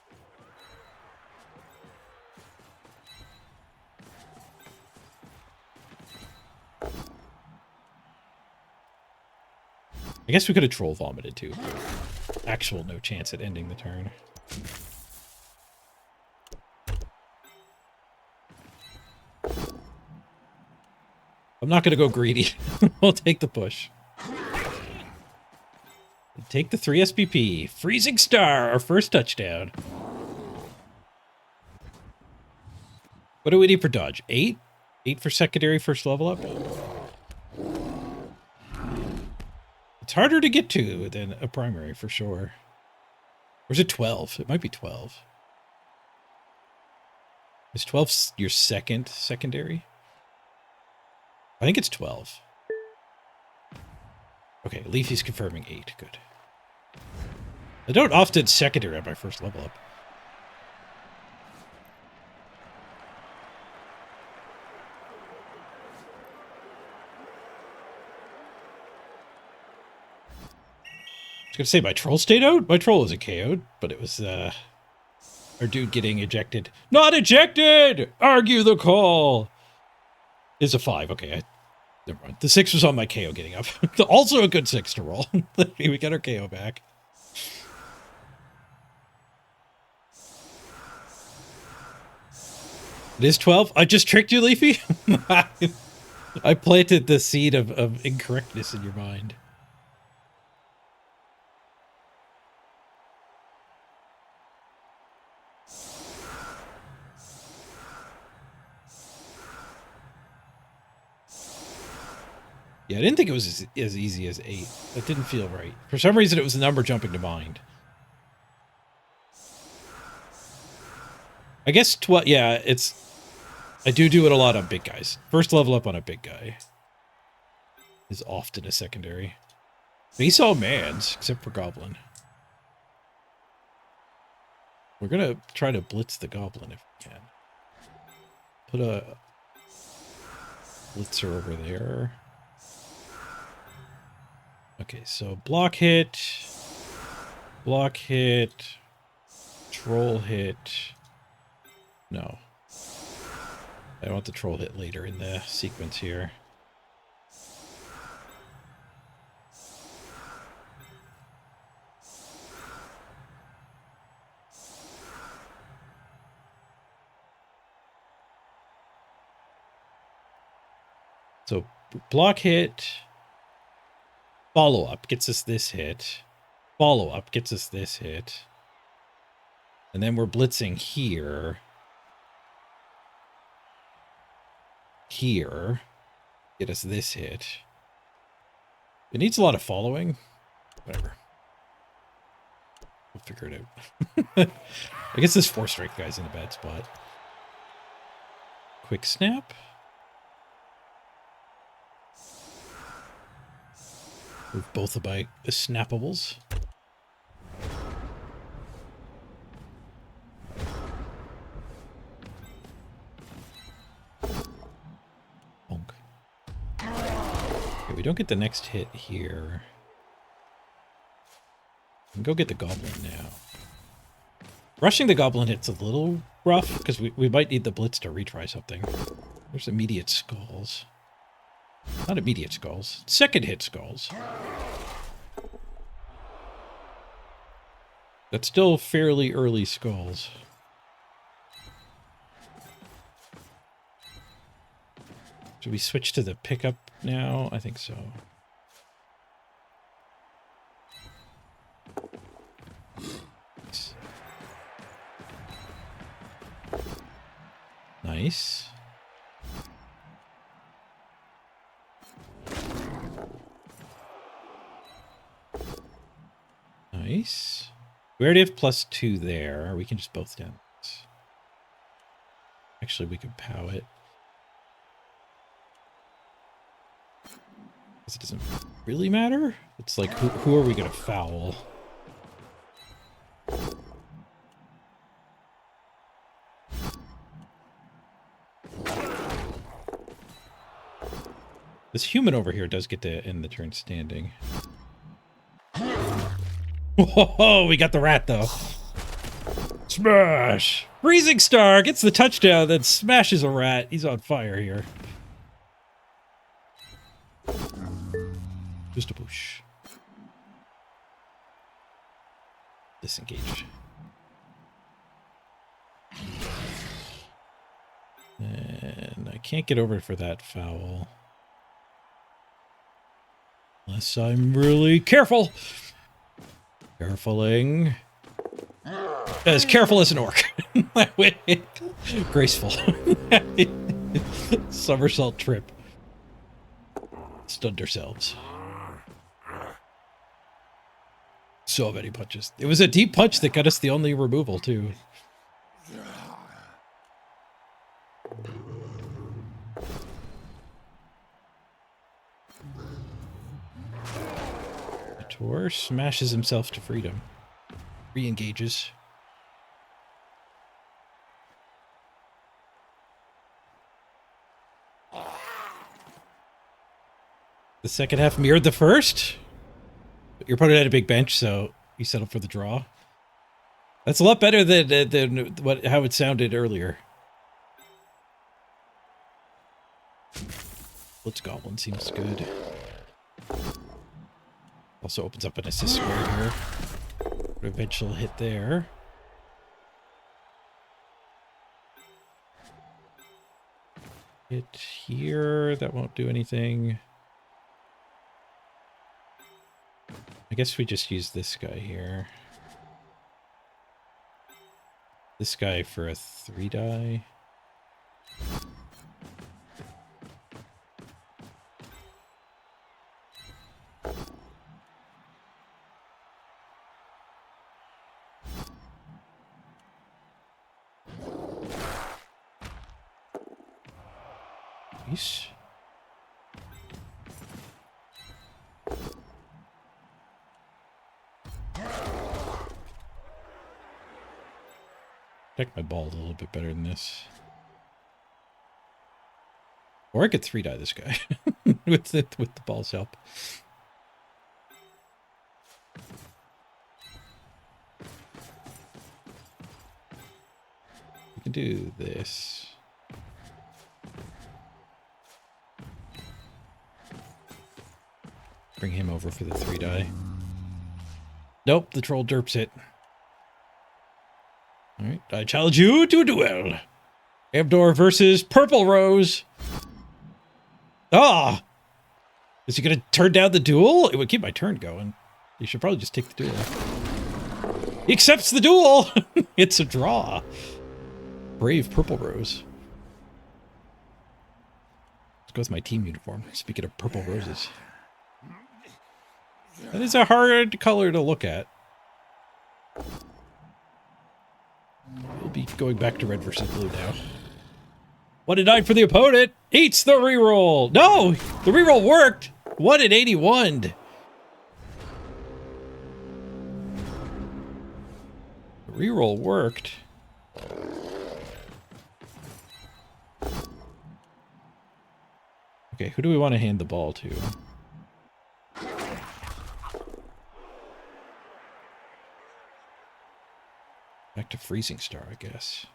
I guess we could have troll vomited too. Actual no chance at ending the turn. I'm not going to go greedy. We'll take the push. Take the 3 SPP. Freezing Star, our first touchdown. What do we need for dodge? 8? 8 for secondary first level up? It's harder to get to than a primary for sure. Or is it 12? It might be 12. Is 12 your second secondary? I think it's 12. Okay, Leafy's confirming 8. Good. I don't often secondary at my first level up. I was gonna say my troll stayed out. My troll wasn't KO'd, but it was our dude getting ejected. Not ejected! Argue the call! Is a 5. Okay, never mind. The 6 was on my KO getting up. Also a good 6 to roll. We got our KO back. It is 12? I just tricked you, Leafy? I planted the seed of incorrectness in your mind. Yeah, I didn't think it was as easy as 8. That didn't feel right. For some reason, it was the number jumping to mind. I guess 12, yeah, I do it a lot on big guys. First level up on a big guy is often a secondary. He's all mans, except for Goblin. We're gonna try to blitz the Goblin if we can. Put a blitzer over there. Okay, so block hit, troll hit. No. I want the troll hit later in the sequence here. So block hit, follow up gets us this hit, follow up gets us this hit, and then we're blitzing here. Here. get us this hit. It needs a lot of following. Whatever. We'll figure it out. I guess this 4-strike guy's in a bad spot. Quick snap. Move both of my snappables. Bonk. Okay, we don't get the next hit here. We can go get the goblin now. Rushing the goblin hit's a little rough, because we might need the blitz to retry something. There's immediate skulls. Not immediate skulls. Second hit skulls. That's still fairly early skulls. Should we switch to the pickup now? I think so. Nice. Nice. We already have +2 there. We can just both down this. Actually, we could POW it. Because it doesn't really matter. It's like, who are we going to foul? This human over here does get to end the turn standing. Whoa, we got the rat, though. Smash! Freezing Star gets the touchdown, then smashes a rat. He's on fire here. Just a push. Disengage. And I can't get over for that foul. Unless I'm really careful. Carefuling. As careful as an orc. Graceful. Somersault trip. Stunned ourselves. So many punches. It was a deep punch that got us the only removal, too. Tor smashes himself to freedom. Re-engages. The second half mirrored the first. Your opponent had a big bench, so you settled for the draw. That's a lot better than how it sounded earlier. Blitz Goblin seems good. Also opens up an assist square here. Eventual hit there. Hit here. That won't do anything. I guess we just use this guy here. This guy for a 3-die. Nice. Protect my ball a little bit better than this. Or I could 3-die this guy with the ball's help. We can do this. Bring him over for the 3-die. Nope, the troll derps it. Alright, I challenge you to a duel. Abdor versus Purple Rose. Ah! Is he gonna turn down the duel? It would keep my turn going. You should probably just take the duel. He accepts the duel! It's a draw. Brave Purple Rose. Let's go with my team uniform. Speaking of purple roses. That is a hard color to look at. We'll be going back to red versus blue now. 1-9 for the opponent. Eats the reroll. No, the reroll worked. 1-81. The reroll worked. Okay, who do we want to hand the ball to? Back to Freezing Star, I guess.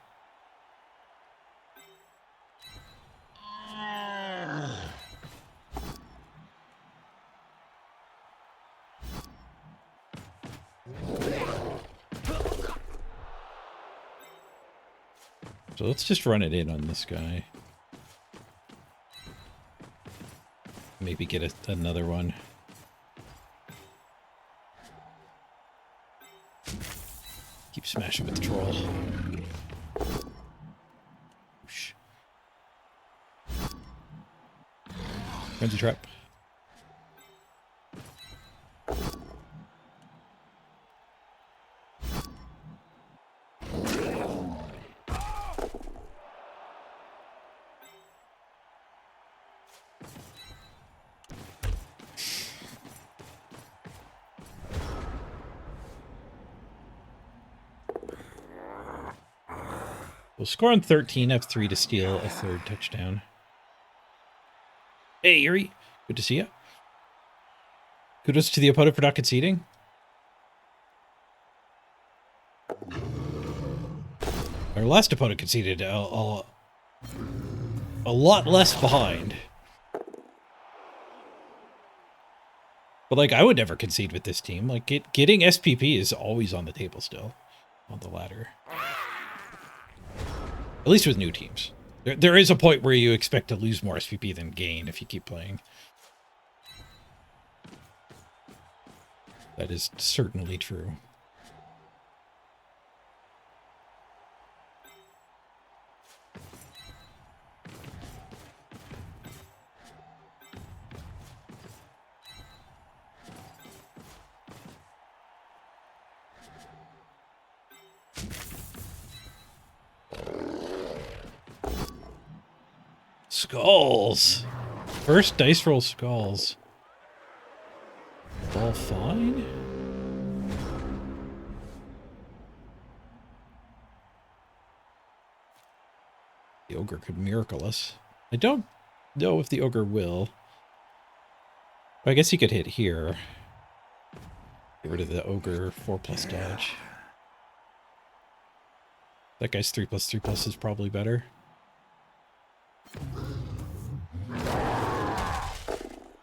So let's just run it in on this guy. Maybe get another one. Keep smashing with the troll. Whoosh. Frenzy trap. We'll score on 13, have 3 to steal a third touchdown. Hey, Yuri. Good to see you. Kudos to the opponent for not conceding. Our last opponent conceded a lot less behind. But, like, I would never concede with this team. Like, getting SPP is always on the table still. On the ladder. At least with new teams. There is a point where you expect to lose more SPP than gain if you keep playing. That is certainly true. Skulls. First dice roll skulls. All fine? The ogre could miracle us. I don't know if the ogre will. But I guess he could hit here. Get rid of the ogre 4+ dodge. That guy's 3+3+ is probably better.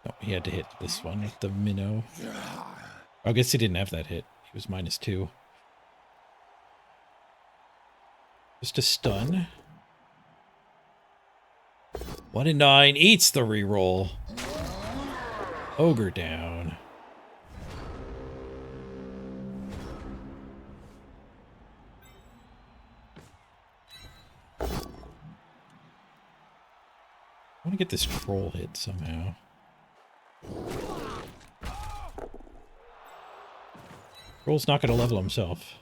Oh, he had to hit this one with the minnow. I guess he didn't have that hit. He was -2. Just a stun. 1-9 eats the reroll. Ogre down. I want to get this troll hit somehow. Troll's not going to level himself.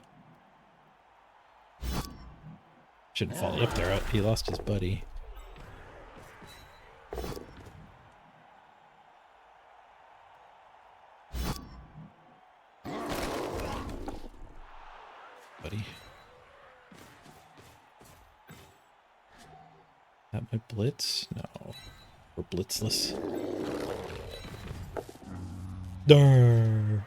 Shouldn't fall up there. He lost his buddy. Buddy. That my blitz? No. We're blitzless. Durr.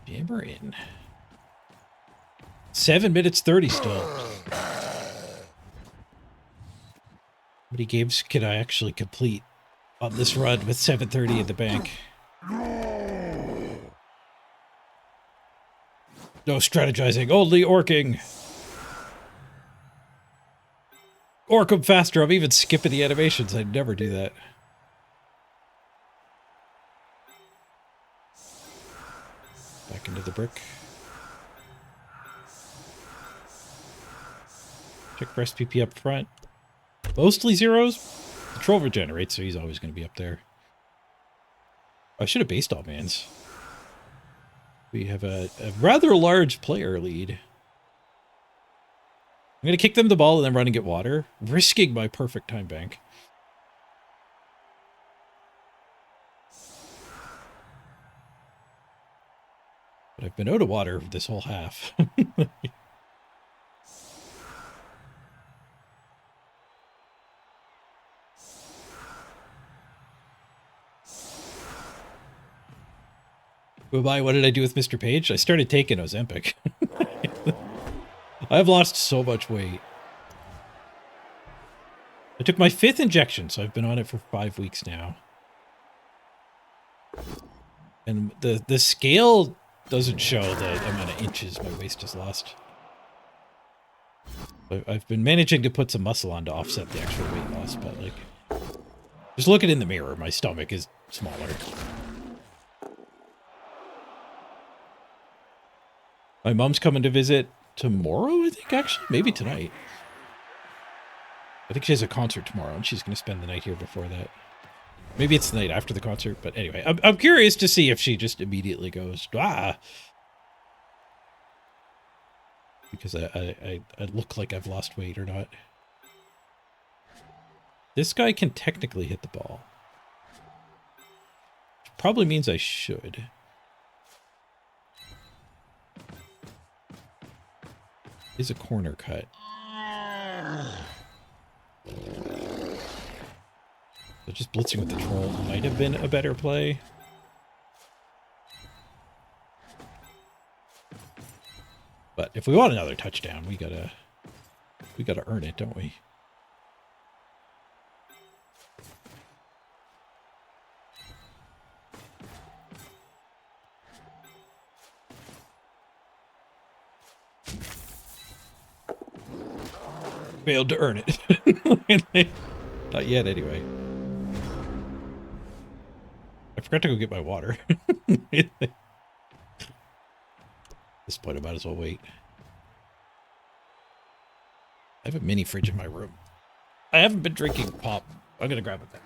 Jammer in. 7 minutes 30 still. How many games can I actually complete on this run with 7:30 in the bank? No strategizing, only orking. Orc 'em faster. I'm even skipping the animations. I'd never do that. Back into the brick. Check for SPP up front. Mostly zeros. The troll regenerates, so he's always going to be up there. I should have based all mans. We have a rather large player lead. I'm going to kick them the ball and then run and get water, risking my perfect time bank. But I've been out of water this whole half. Goodbye, what did I do with Mr. Page? I started taking Ozempic. I've lost so much weight. I took my 5th injection, so I've been on it for 5 weeks now. And the scale doesn't show the amount of inches my waist has lost. I've been managing to put some muscle on to offset the actual weight loss, but like, just looking in the mirror, my stomach is smaller. My mom's coming to visit tomorrow, I think, actually. Maybe tonight. I think she has a concert tomorrow, and she's going to spend the night here before that. Maybe it's the night after the concert, but anyway. I'm curious to see if she just immediately goes, ah! Because I look like I've lost weight or not. This guy can technically hit the ball. Which probably means I should. Is a corner cut. So just blitzing with the troll might have been a better play. But if we want another touchdown, we gotta earn it, don't we? Failed to earn it. Not yet, anyway. I forgot to go get my water. At this point, I might as well wait. I have a mini fridge in my room. I haven't been drinking pop. I'm gonna grab it there.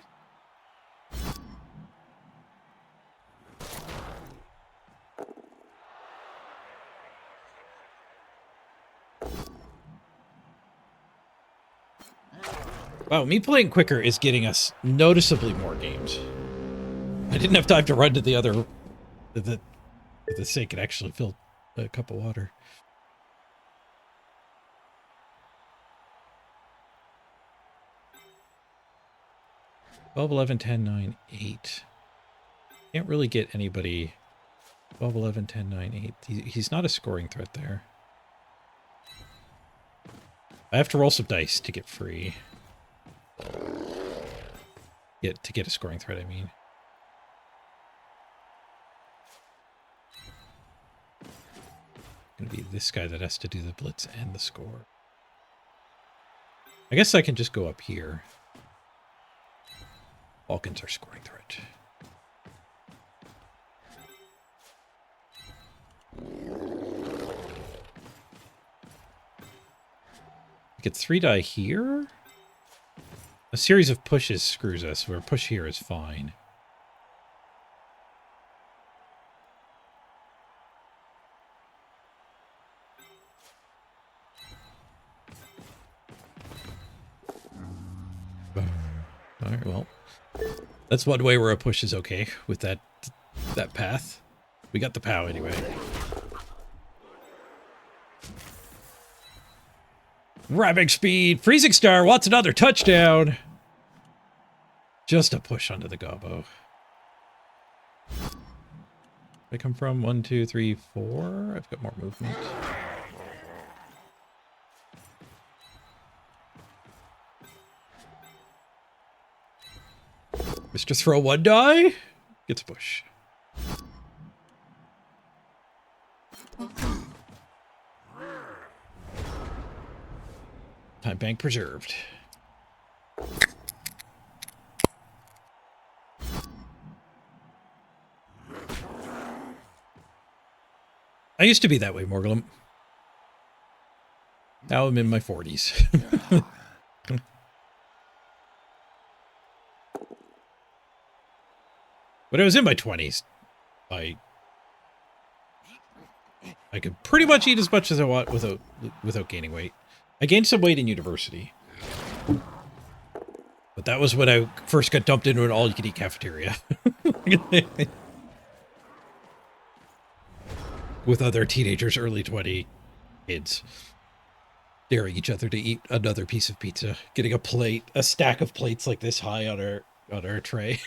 Wow, me playing quicker is getting us noticeably more games. I didn't have time to run to the other, the sink and actually fill a cup of water. $12, $11, $10, $9, $8. Can't really get anybody. $12, $11, $10, $9, $8. He's not a scoring threat there. I have to roll some dice to get free. To get a scoring threat, I mean. Gonna be this guy that has to do the blitz and the score. I guess I can just go up here. Balkans are scoring threat. Get 3 die here. A series of pushes screws us, where push here is fine. Alright, well. That's one way where a push is okay with that path. We got the POW anyway. Rabbing speed! Freezing Star wants another touchdown! Just a push onto the gobbo. Where I come from? 1, 2, 3, 4. I've got more movement. Mr. Throw 1 die gets a push. Time bank preserved. I used to be that way, Morglum. Now I'm in my 40s. When I was in my 20s, I could pretty much eat as much as I want without gaining weight. I gained some weight in university. But that was when I first got dumped into an all-you-can-eat cafeteria. With other teenagers, early 20 kids. Daring each other to eat another piece of pizza. Getting a stack of plates like this high on our tray.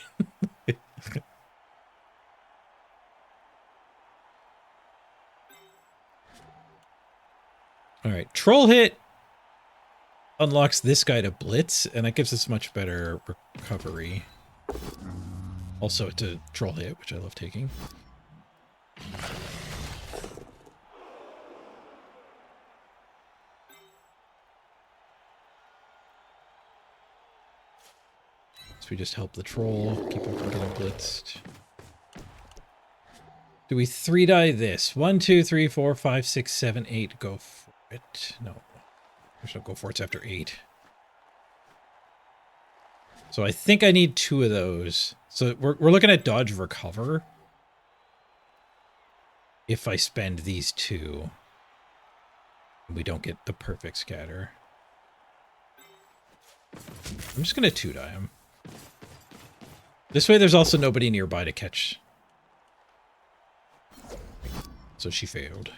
Alright, Troll Hit unlocks this guy to Blitz, and that gives us much better recovery. Also, it's a Troll Hit, which I love taking. So we just help the troll, keep him from getting blitzed. Do we 3-die this? 1, 2, 3, 4, 5, 6, 7, 8. Go for it. No. There's no go for it's after 8. So I think I need 2 of those. So we're looking at dodge recover. If I spend these 2. We don't get the perfect scatter. I'm just going to 2-die him. This way there's also nobody nearby to catch. So she failed.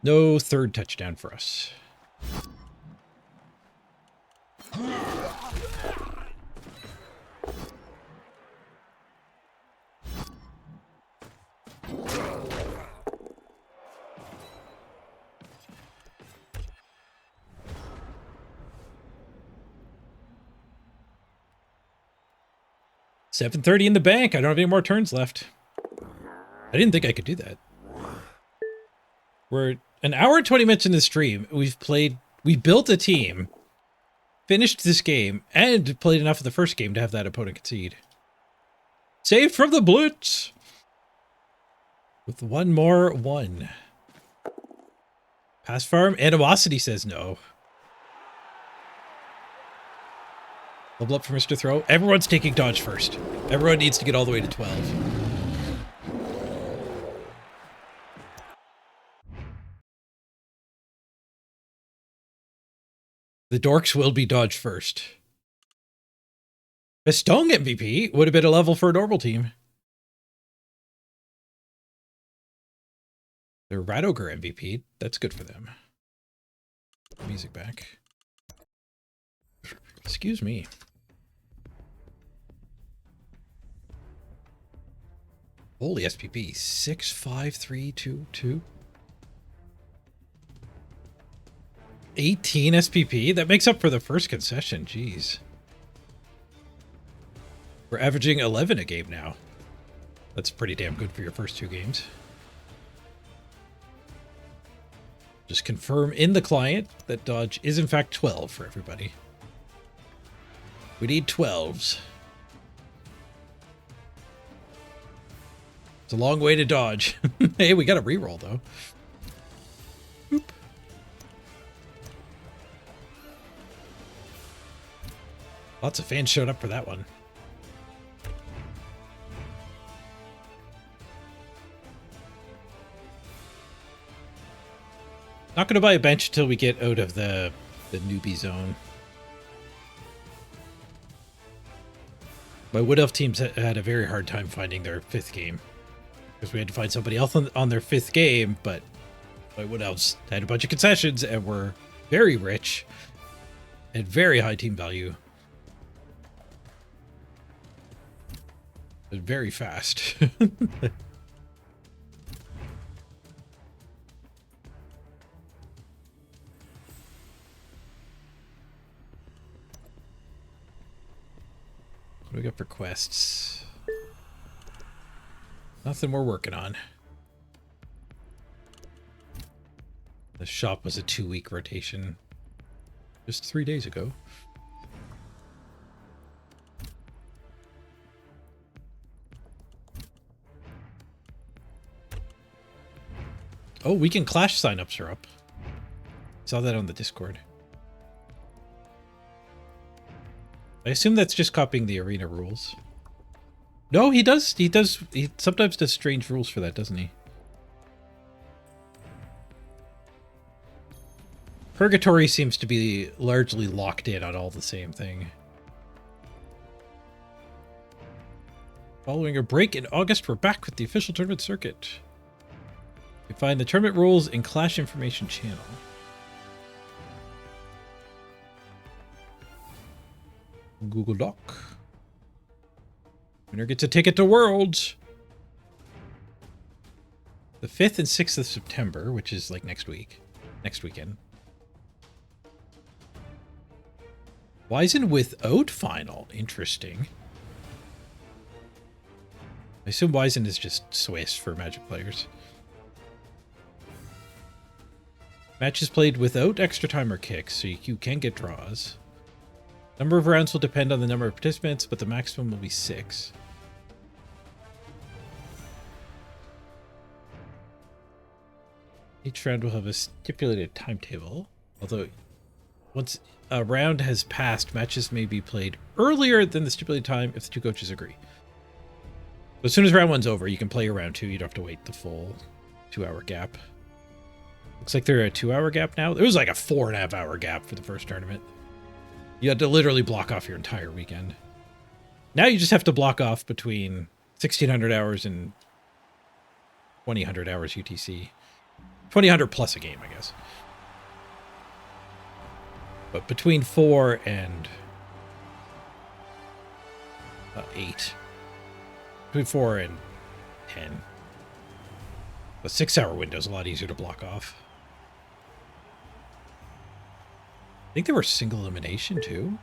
No third touchdown for us. $730 in the bank. I don't have any more turns left. I didn't think I could do that. We're an hour and 20 minutes in the stream. We built a team, finished this game, and played enough of the first game to have that opponent concede. Saved from the blitz! With one more 1. Pass farm. Animosity says no. Level up for Mr. Throw. Everyone's taking dodge first. Everyone needs to get all the way to 12. The dorks will be dodge first. Bestong MVP would have been a level for a normal team. They're Rat Ogre MVP. That's good for them. Music back. Excuse me. Holy SPP. 65322. 18 SPP? That makes up for the first concession. Jeez. We're averaging 11 a game now. That's pretty damn good for your first 2 games. Just confirm in the client that dodge is in fact 12 for everybody. We need 12s. It's a long way to dodge. Hey, we got a reroll though. Oop. Lots of fans showed up for that one. Not going to buy a bench until we get out of the newbie zone. My Wood Elf teams had a very hard time finding their 5th game. Because we had to find somebody else on their 5th game, but my Wood Elves had a bunch of concessions and were very rich. And very high team value. And very fast. What do we got for quests? Nothing we're working on. The shop was a 2-week rotation just 3 days ago. Oh, Weekend Clash signups are up. Saw that on the Discord. I assume that's just copying the arena rules. No, he does. He sometimes does strange rules for that, doesn't he? Purgatory seems to be largely locked in on all the same thing. Following a break in August, we're back with the official tournament circuit. You can find the tournament rules in Clash Information channel. Google Doc. Winner gets a ticket to Worlds. The 5th and 6th of September, which is like next weekend. Wizen without final. Interesting. I assume Wizen is just Swiss for Magic players. Matches played without extra time or kicks, so you can get draws. Number of rounds will depend on the number of participants, but the maximum will be 6. Each round will have a stipulated timetable, although once a round has passed, matches may be played earlier than the stipulated time if the two coaches agree. So as soon as round 1's over, you can play your round 2. You don't have to wait the full 2-hour gap. Looks like they're at a 2-hour gap now. There was like a 4.5-hour gap for the first tournament. You had to literally block off your entire weekend. Now you just have to block off between 1,600 hours and 2,000 hours UTC. 2,000 plus a game, I guess. But between 4 and 8. Between 4 and 10. The 6-hour window is a lot easier to block off. I think they were single elimination too.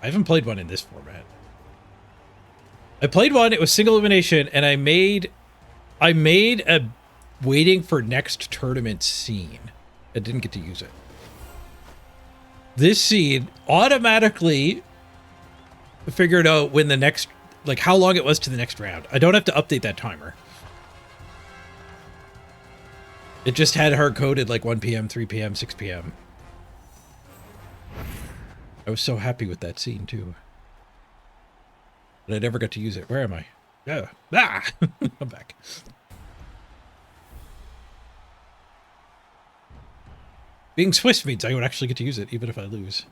I haven't played one in this format. I played one, it was single elimination, and I made a waiting for next tournament scene. I didn't get to use it. This scene automatically figured out when the next, like how long it was to the next round. I don't have to update that timer. It just had hard coded like 1 p.m., 3 p.m., 6 p.m. I was so happy with that scene too. But I never got to use it. Where am I? Yeah. Ah! I'm back. Being Swiss means I would actually get to use it even if I lose.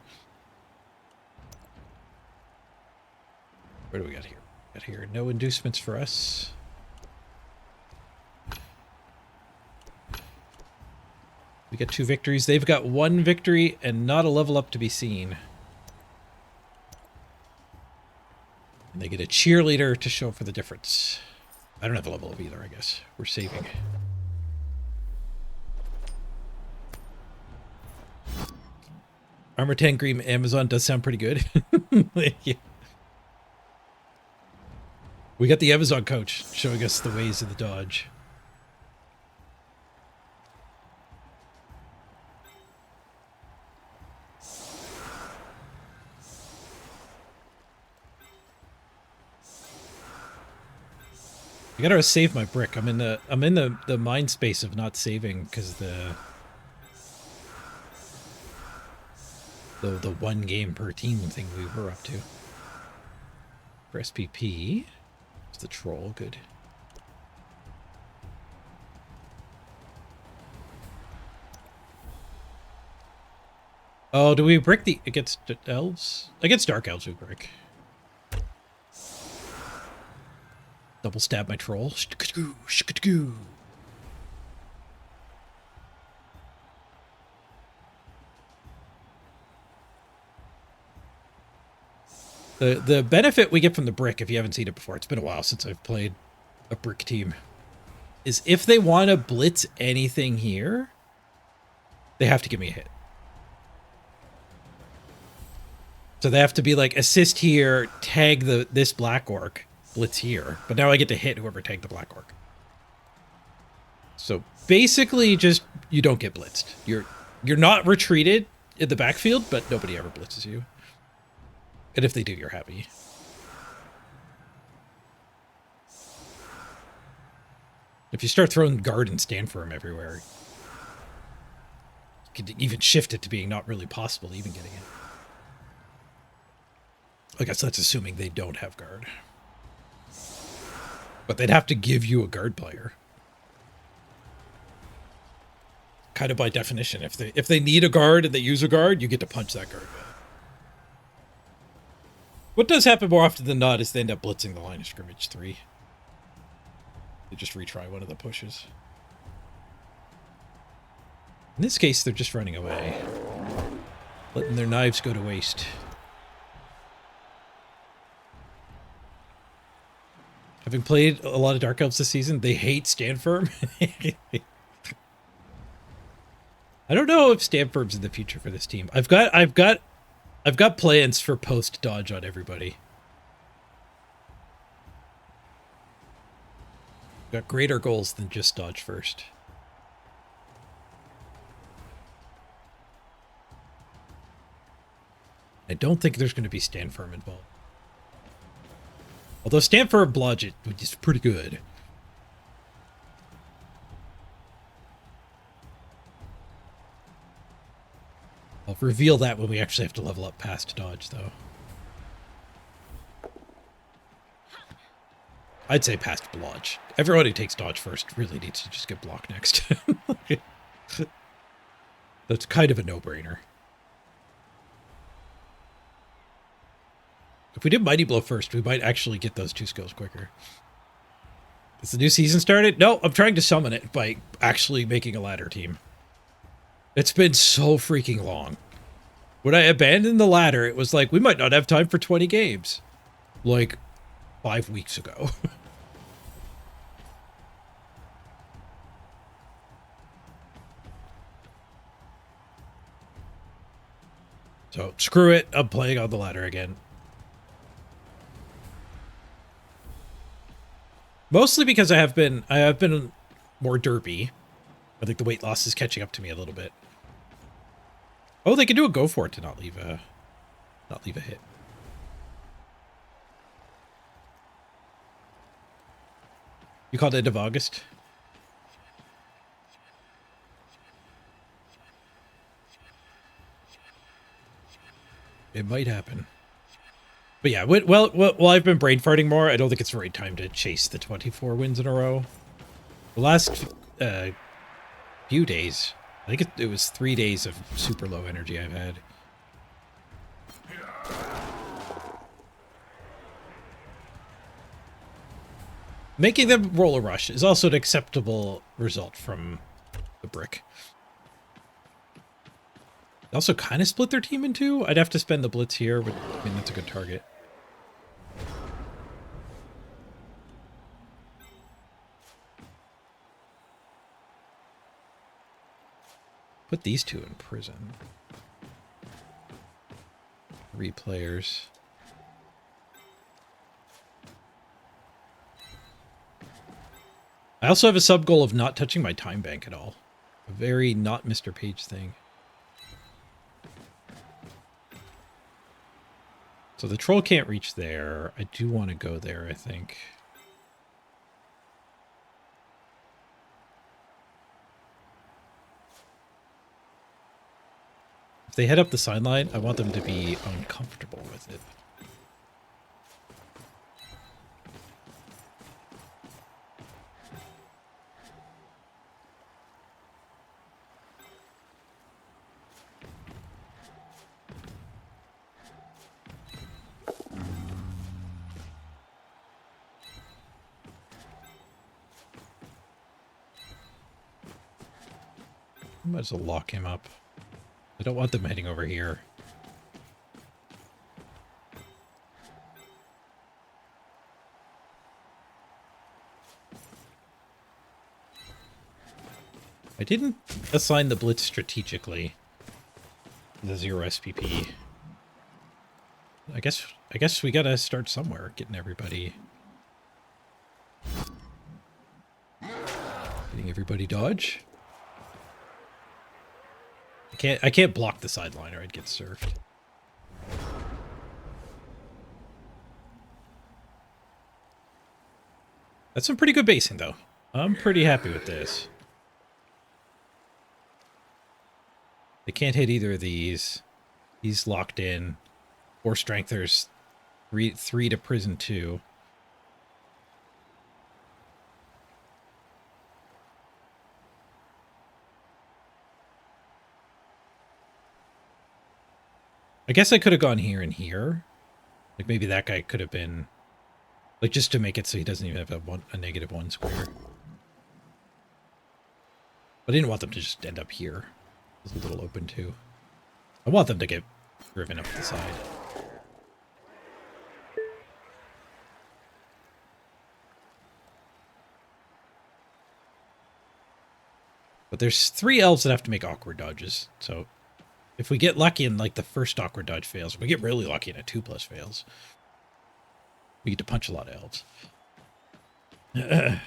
Where do we got here? Got here. No inducements for us. We got 2 victories. They've got 1 victory and not a level up to be seen. And they get a cheerleader to show for the difference. I don't have a level up either, I guess. We're saving. Armor 10 Green Amazon does sound pretty good. Yeah. We got the Amazon coach showing us the ways of the dodge. I gotta save my brick. I'm in the mind space of not saving because the 1 game per team thing we were up to. For SPP, it's the troll. Good. Oh, do we brick against elves? Against dark elves we brick. Double stab my troll. The benefit we get from the brick, if you haven't seen it before, it's been a while since I've played a brick team, is if they want to blitz anything here, they have to give me a hit. So they have to be like, assist here, tag this black orc, blitz here, but now I get to hit whoever tagged the Black Orc. So basically, just you don't get blitzed. You're not retreated in the backfield, but nobody ever blitzes you. And if they do, you're happy. If you start throwing guard and stand firm everywhere, you could even shift it to being not really possible even getting it. I guess that's assuming they don't have guard. But they'd have to give you a guard player. Kind of by definition. If they need a guard and they use a guard, you get to punch that guard back. What does happen more often than not is they end up blitzing the line of scrimmage 3. They just retry one of the pushes. In this case, they're just running away. Letting their knives go to waste. Having played a lot of Dark Elves this season, they hate stand firm. I don't know if stand firm's in the future for this team. I've got plans for post dodge on everybody. Got greater goals than just dodge first. I don't think there's going to be stand firm involved. Although stand firm blodge it is pretty good. I'll reveal that when we actually have to level up past dodge, though. I'd say past blodge. Everyone who takes dodge first really needs to just get block next. That's kind of a no-brainer. If we did Mighty Blow first, we might actually get those 2 skills quicker. Has the new season started? No, I'm trying to summon it by actually making a ladder team. It's been so freaking long. When I abandoned the ladder, it was like, we might not have time for 20 games. Like, 5 weeks ago. So, screw it. I'm playing on the ladder again. Mostly because I have been more derpy. I think the weight loss is catching up to me a little bit. Oh, they can do a go for it to not leave a hit. You called end of August? It might happen. But yeah, well, I've been brain farting more. I don't think it's the right time to chase the 24 wins in a row. The last few days, I think it was 3 days of super low energy I've had. Making them roll a rush is also an acceptable result from the brick. They also kind of split their team in 2. I'd have to spend the blitz here, but I mean, that's a good target. Put these 2 in prison. 3 players. I also have a sub goal of not touching my time bank at all. A very not Mr. Page thing. So the troll can't reach there. I do want to go there, I think. If they head up the sideline, I want them to be uncomfortable with it. Might as well lock him up. I don't want them heading over here. I didn't assign the blitz strategically. The 0 SPP. I guess we gotta start somewhere, getting everybody Letting everybody dodge. I can't block the sideline or I'd get surfed. That's some pretty good basing though. I'm pretty happy with this. They can't hit either of these. He's locked in. 4 strengthers. 3 to prison 2. I guess I could have gone here and here. Like maybe that guy could have been, like, just to make it so he doesn't even have a -1 square. But I didn't want them to just end up here. It was a little open too. I want them to get driven up the side. But there's 3 elves that have to make awkward dodges, so if we get lucky and like the first awkward dodge fails, if we get really lucky and a 2+ fails, we get to punch a lot of elves. There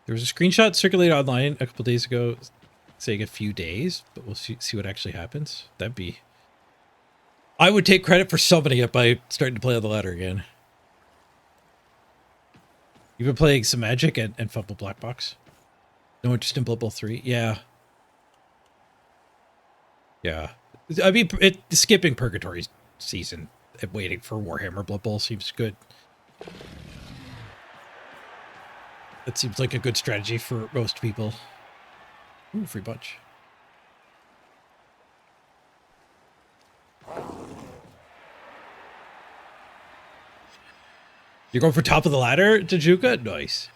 was a screenshot circulated online a couple days ago saying a few days, but we'll see what actually happens. That'd be... I would take credit for summoning it by starting to play on the ladder again. You've been playing some Magic and Fumble Black Box? No interest in Blood Bowl 3? Yeah. Yeah. I mean, skipping Purgatory season and waiting for Warhammer Blood Bowl seems good. That seems like a good strategy for most people. Ooh, free bunch. You're going for top of the ladder, Tajuka? Nice.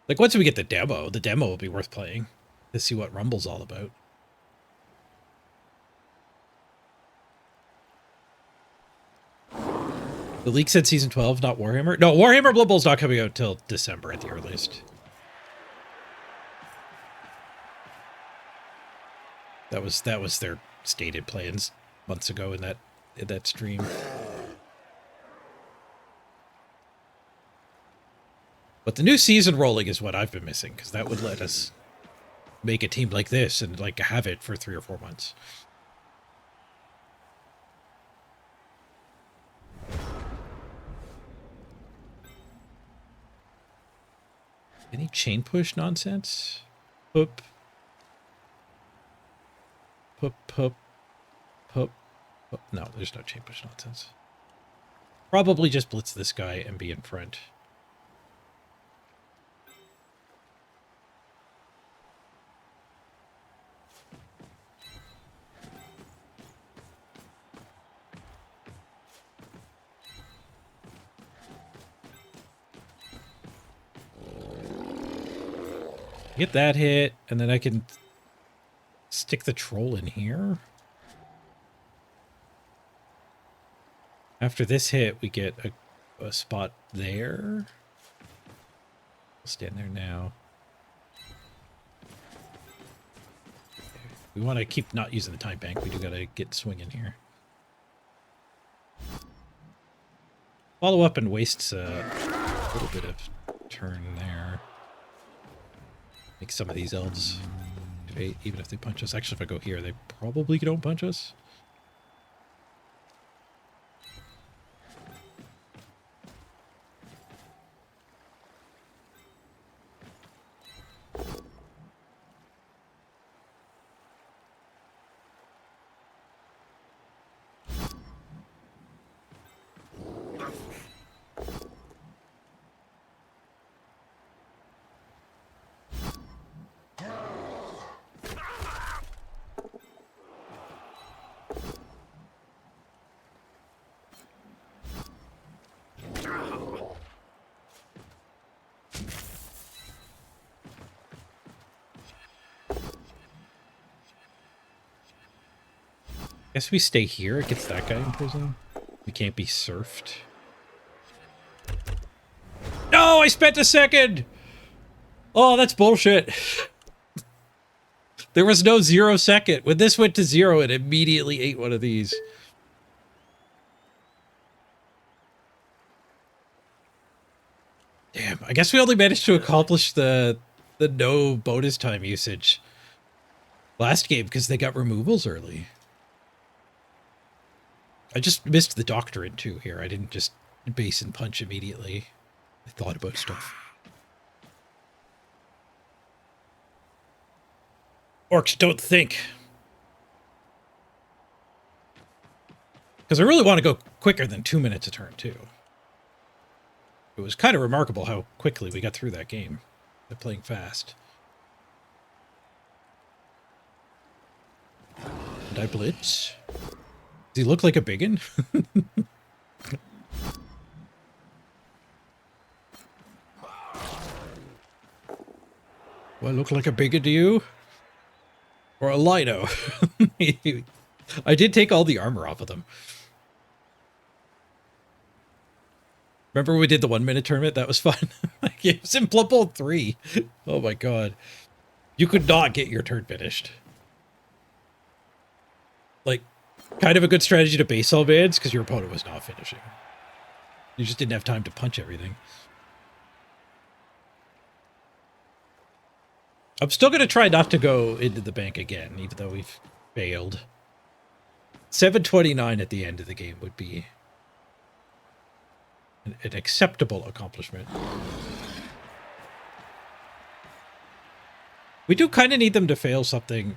Like, once we get the demo will be worth playing to see what Rumble's all about. The leak said season 12, not Warhammer. No, Warhammer Blood Bowl's not coming out till December at the earliest. That was their stated plans months ago in that stream. But the new season rolling is what I've been missing, because that would let us make a team like this and like have it for 3 or 4 months. Any chain push nonsense? Poop. Poop, poop, poop, poop. No, there's no chain push nonsense. Probably just blitz this guy and be in front. Get that hit, and then I can stick the troll in here. After this hit, we get a spot there. We'll stand there now. We want to keep not using the time bank. We do got to get swinging here. Follow up and wastes a little bit of turn there. Make some of these elves evade, even if they punch us. Actually, if I go here, they probably don't punch us. Guess we stay here. It gets that guy in prison. We can't be surfed. No, I spent a second. Oh, that's bullshit. There was no 0 second. When this went to 0, it immediately ate one of these. Damn, I guess we only managed to accomplish the no bonus time usage last game because they got removals early. I just missed the doctrine too here. I didn't just base and punch immediately. I thought about stuff. Orcs don't think. Because I really want to go quicker than 2 minutes a turn too. It was kind of remarkable how quickly we got through that game. They're playing fast. And I blitz. Does he look like a biggin? Do I look like a biggin to you? Or a Lino? I did take all the armor off of them. Remember when we did the 1 minute tournament? That was fun. It was in Blood Bowl 3. Oh my god. You could not get your turn finished. Like, kind of a good strategy to base all bans because your opponent was not finishing. You just didn't have time to punch everything. I'm still going to try not to go into the bank again, even though we've failed. 729 at the end of the game would be an acceptable accomplishment. We do kind of need them to fail something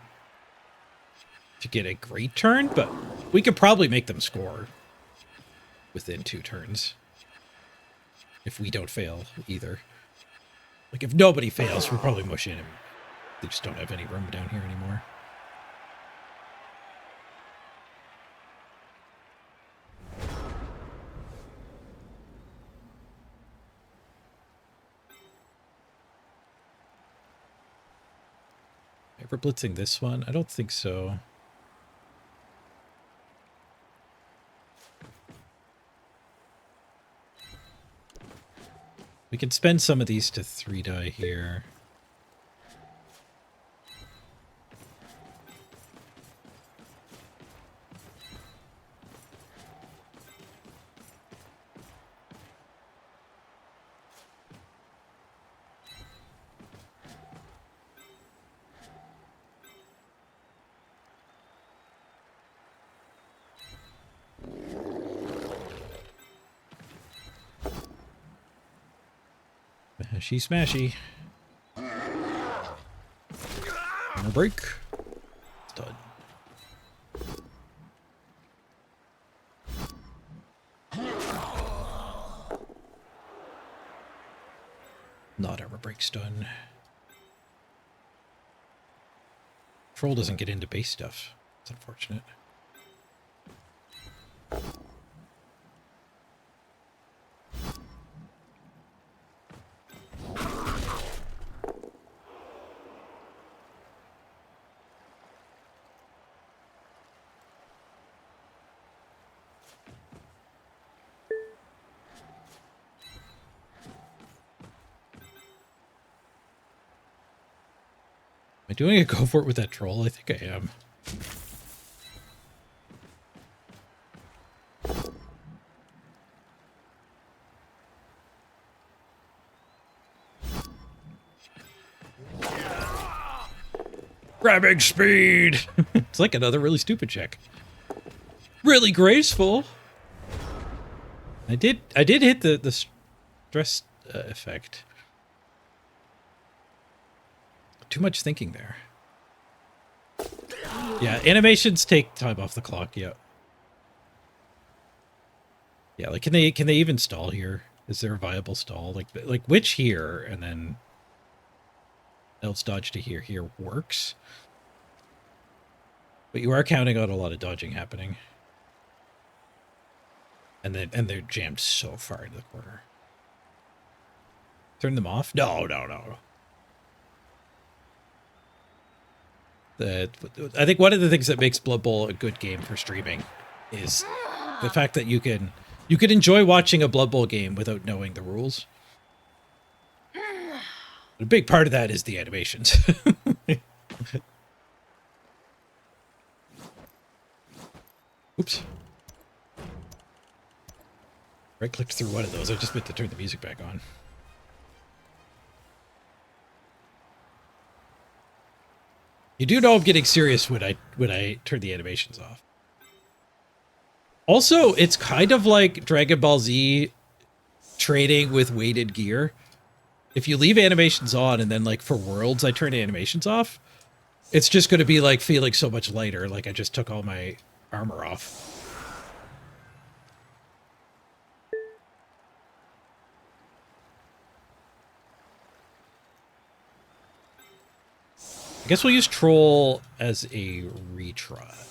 to get a great turn, but we could probably make them score within 2 turns. If we don't fail either. Like, if nobody fails, we're probably mushing him. They just don't have any room down here anymore. Ever blitzing this one? I don't think so. We can spend some of these to 3 die here. Smashy, smashy. On a break. Stud. Not armor break stun. Troll doesn't get into base stuff. It's unfortunate. Am I doing a go for it with that troll? I think I am. Grabbing speed! It's like another really stupid check. Really graceful! I did hit the stress effect. Too much thinking there. Yeah, animations take time off the clock, yeah. Yeah, like can they even stall here? Is there a viable stall? Like witch here and then else dodge to here works. But you are counting on a lot of dodging happening. And they're jammed so far into the corner. Turn them off? No. I think one of the things that makes Blood Bowl a good game for streaming is the fact that you can enjoy watching a Blood Bowl game without knowing the rules. A big part of that is the animations. Oops. Right-clicked through one of those. I just meant to turn the music back on. You do know I'm getting serious when I turn the animations off. Also, it's kind of like Dragon Ball Z trading with weighted gear. If you leave animations on and then like for worlds I turn animations off, it's just going to be like feeling so much lighter, like I just took all my armor off. I guess we'll use Troll as a retry.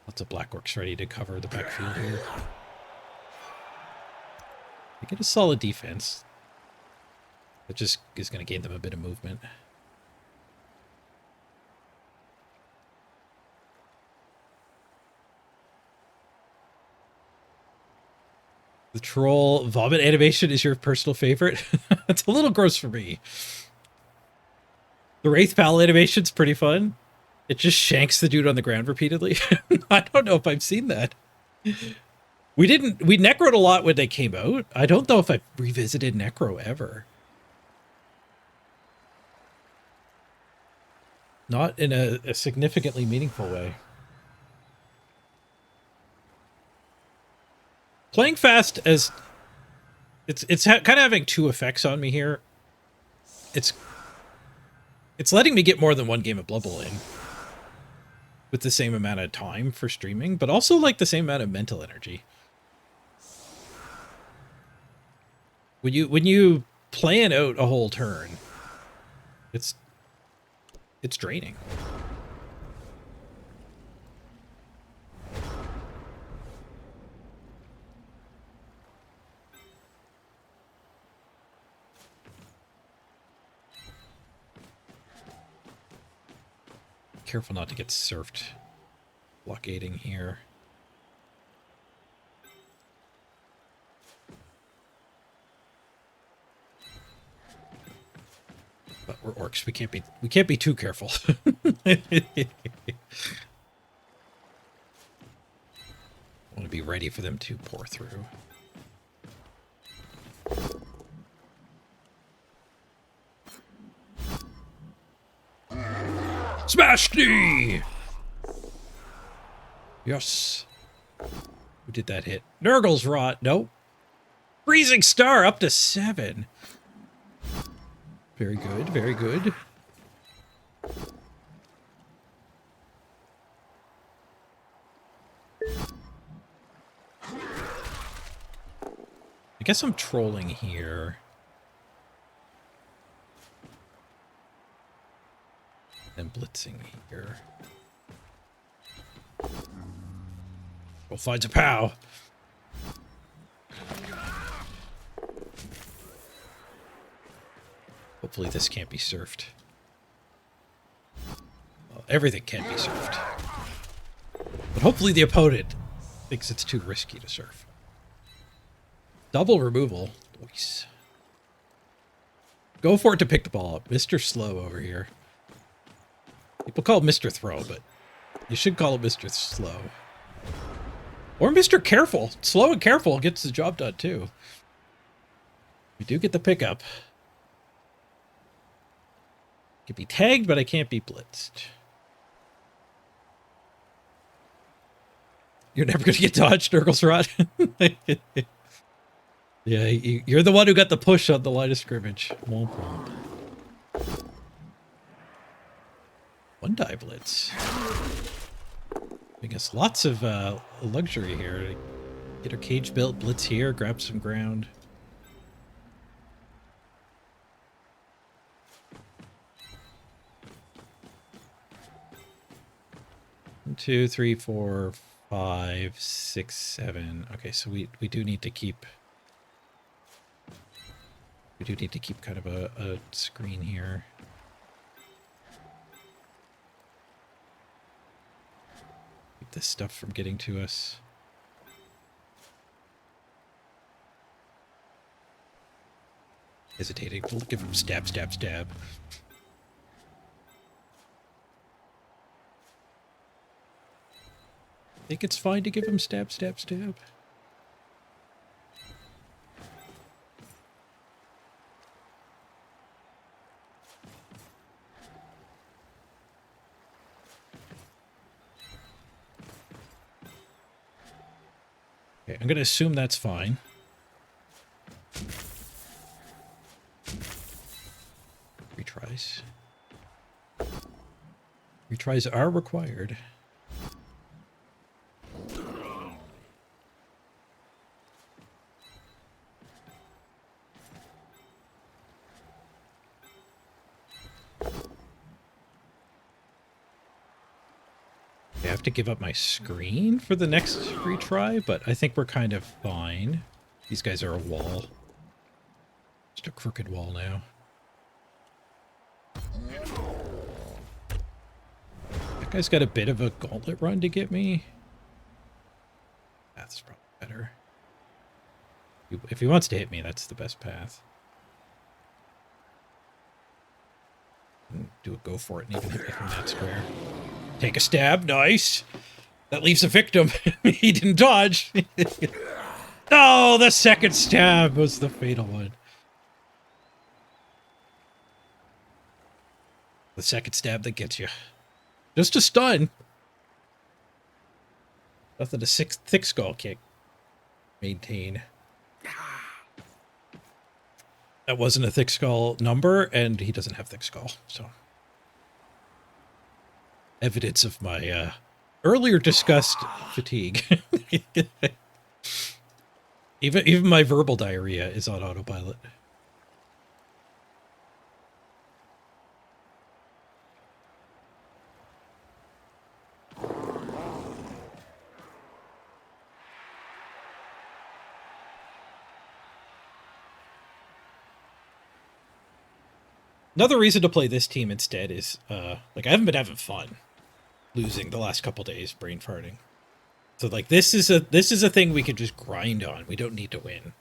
Lots of Black Orcs ready to cover the backfield here. They get a solid defense. It just is going to gain them a bit of movement. The troll vomit animation is your personal favorite? It's a little gross for me. The Wraith Pal animation's pretty fun. It just shanks the dude on the ground repeatedly. I don't know if I've seen that. We necroed a lot when they came out. I don't know if I've revisited necro ever. Not in a significantly meaningful way. Playing fast as it's kind of having two effects on me here. It's letting me get more than one game of Blood Bowl in with the same amount of time for streaming, but also like the same amount of mental energy. When you plan out a whole turn, it's draining. Careful not to get surfed. Blockading here. But we're orcs. We can't be too careful. I want to be ready for them to pour through. Smash thee! Yes. Who did that hit? Nurgle's Rot. Nope. Freezing Star up to 7. Very good. Very good. I guess I'm trolling here. And blitzing here. We'll find a pow. Hopefully this can't be surfed. Well, everything can be surfed. But hopefully the opponent thinks it's too risky to surf. Double removal. Nice. Go for it to pick the ball up. Mr. Slow over here. People call him Mr. Throw, but you should call him Mr. Slow. Or Mr. Careful. Slow and careful gets the job done, too. We do get the pickup. Could be tagged, but I can't be blitzed. You're never going to get dodged, Nurgle's Rot. Yeah, you're the one who got the push on the line of scrimmage. Womp womp. One die blitz. I guess lots of luxury here. Get our cage built, blitz here, grab some ground. One, 2, 3, 4, 5, 6, 7. Okay, so we do need to keep. We do need to keep kind of a screen here. Keep this stuff from getting to us. Hesitating. We'll give him stab, stab, stab. I think it's fine to give him stab, stab, stab. Okay, I'm going to assume that's fine. Retries. Retries are required. I have to give up my screen for the next retry, but I think we're kind of fine. These guys are a wall. Just a crooked wall now. That guy's got a bit of a gauntlet run to get me. That's probably better. If he wants to hit me, that's the best path. Do a go for it and even hit me from that square. Take a stab, nice. That leaves a victim. He didn't dodge. Oh, the second stab was the fatal one. The second stab that gets you. Just a stun. Nothing a thick skull kick. Maintain. That wasn't a thick skull number, and he doesn't have thick skull, so. Evidence of my earlier discussed fatigue. even my verbal diarrhea is on autopilot. Another reason to play this team instead is, like, I haven't been having fun losing the last couple days, brain farting. So, like, this is a thing we could just grind on. We don't need to win.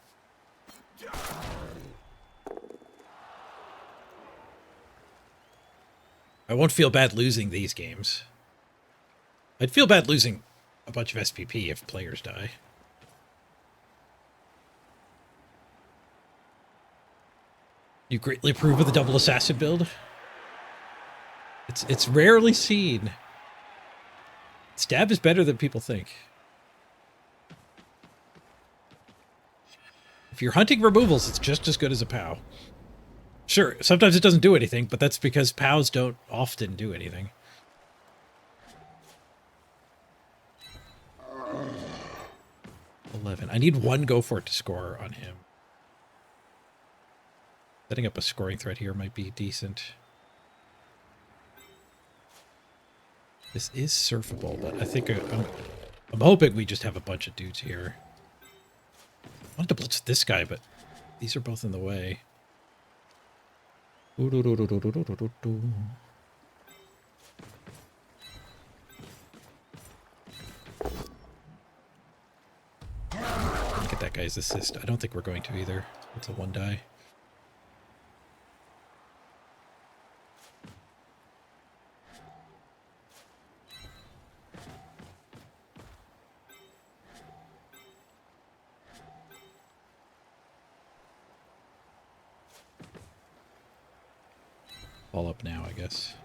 I won't feel bad losing these games. I'd feel bad losing a bunch of SPP if players die. You greatly approve of the double assassin build? It's rarely seen. Stab is better than people think. If you're hunting removals, it's just as good as a POW. Sure, sometimes it doesn't do anything, but that's because POWs don't often do anything. $11. I need one go for it to score on him. Setting up a scoring threat here might be decent. This is surfable, but I think I'm hoping we just have a bunch of dudes here. I wanted to blitz this guy, but these are both in the way. Get that guy's assist. I don't think we're going to either. It's a one die. Fall up now, I guess.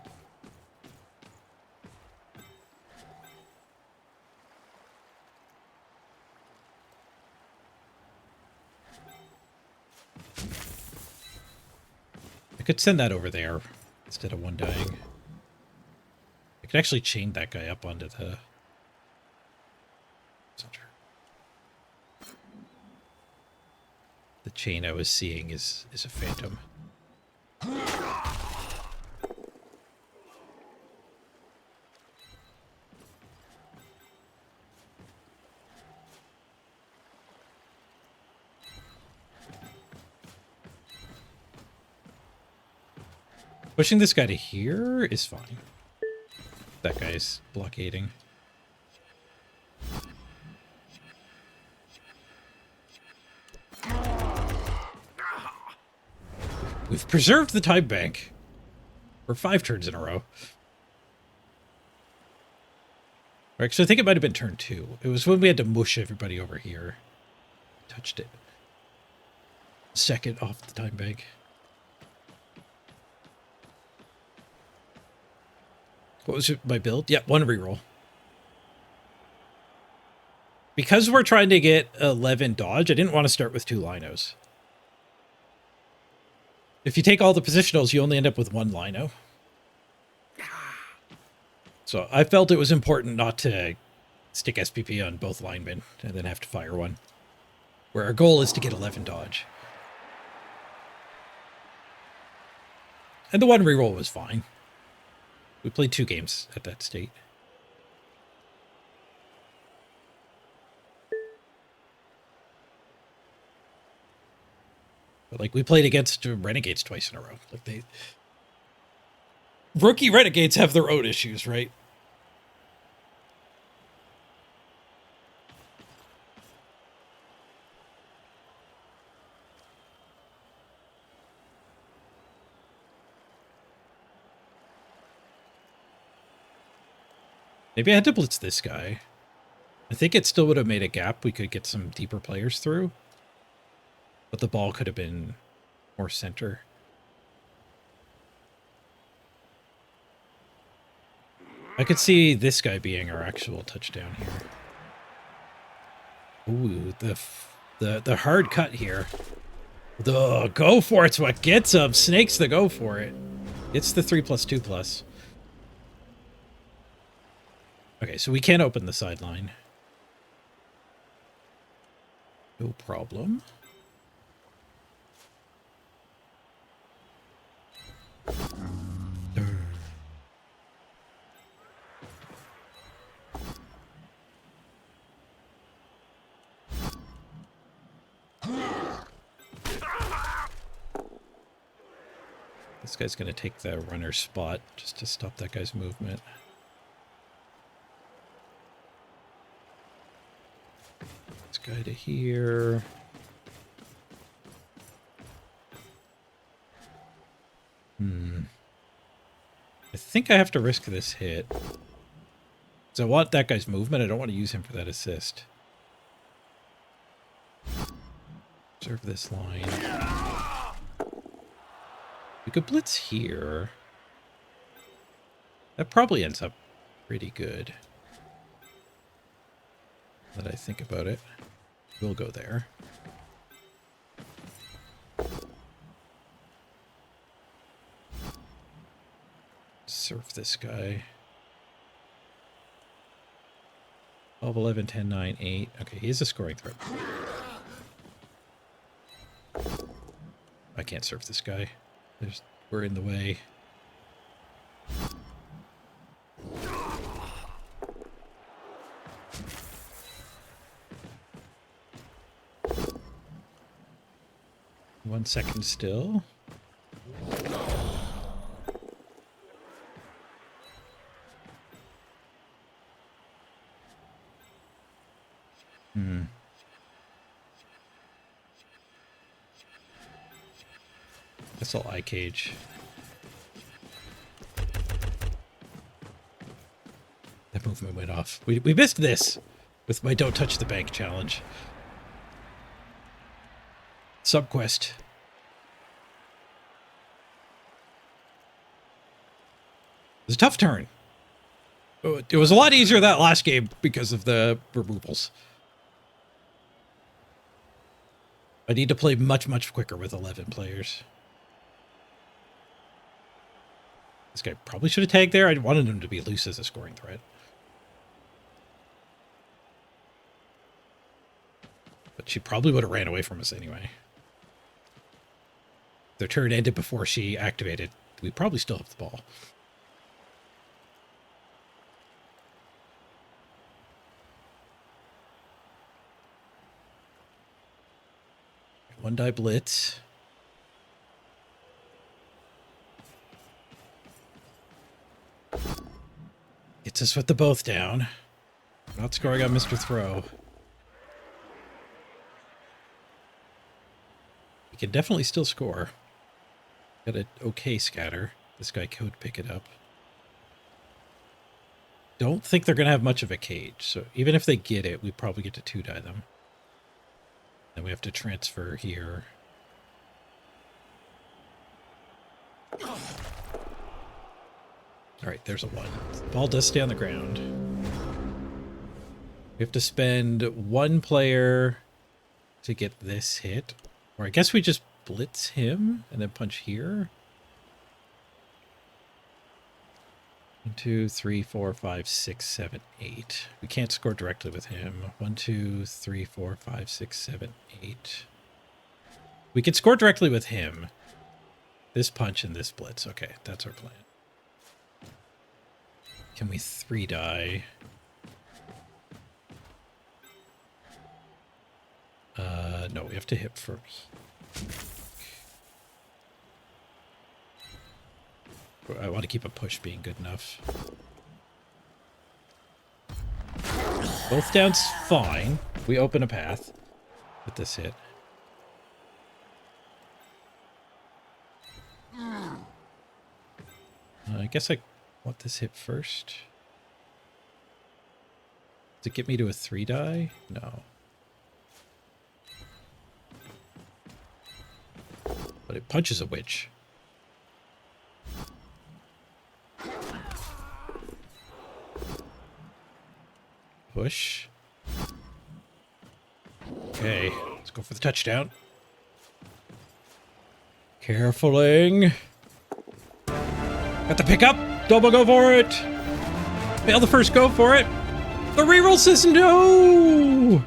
I could send that over there instead of one dying. I could actually chain that guy up onto the center. The chain I was seeing is a phantom. Pushing this guy to here is fine. That guy's blockading. We've preserved the time bank for 5 turns in a row. Actually, I think it might have been turn 2. It was when we had to mush everybody over here. Touched it. Second off the time bank. What was my build? Yeah, 1 reroll. Because we're trying to get 11 dodge, I didn't want to start with 2 linos. If you take all the positionals, you only end up with 1 lino. So I felt it was important not to stick SPP on both linemen and then have to fire one. Where our goal is to get 11 dodge. And the 1 reroll was fine. We played 2 games at that state. But like we played against Renegades twice in a row. Like rookie Renegades have their own issues, right? Maybe I had to blitz this guy. I think it still would have made a gap we could get some deeper players through. But the ball could have been more center. I could see this guy being our actual touchdown here. Ooh, the hard cut here. The go for it's what gets him. Snakes the go for it. It's the 3+2+. Okay, so we can't open the sideline. No problem. This guy's going to take the runner spot just to stop that guy's movement. This guy to here. I think I have to risk this hit. So I want that guy's movement. I don't want to use him for that assist. Serve this line. We could blitz here. That probably ends up pretty good. Now that I think about it. We'll go there. Surf this guy. 12, 11, 10, 9, 8. Okay, he is a scoring threat. I can't surf this guy. We're in the way. One second still. That's all eye cage. That movement went off. We missed this with my don't touch the bank challenge. Subquest. It was a tough turn. It was a lot easier that last game because of the removals. I need to play much, much quicker with 11 players. This guy probably should have tagged there. I wanted him to be loose as a scoring threat. But she probably would have ran away from us anyway. Their turn ended before she activated. We probably still have the ball. One die blitz. Gets us with the both down. Not scoring on Mr. Throw. We can definitely still score. Got an okay scatter. This guy could pick it up. Don't think they're going to have much of a cage, so even if they get it, we probably get to 2-die them. Then we have to transfer here. Alright, there's a 1. The ball does stay on the ground. We have to spend 1 player to get this hit. Or I guess we just blitz him and then punch here. 1, 2, 3, 4, 5, 6, 7, 8. We can't score directly with him. 1, 2, 3, 4, 5, 6, 7, 8. We can score directly with him. This punch and this blitz. Okay, that's our plan. Can we 3-die? No, we have to hit for... I want to keep a push being good enough. Both down's fine. We open a path with this hit. I guess I want this hit first. Does it get me to a 3-die? No. But it punches a witch. Push. Okay, let's go for the touchdown. Carefuling. Got the pickup. Double go for it. Fail the first go for it. The reroll says no.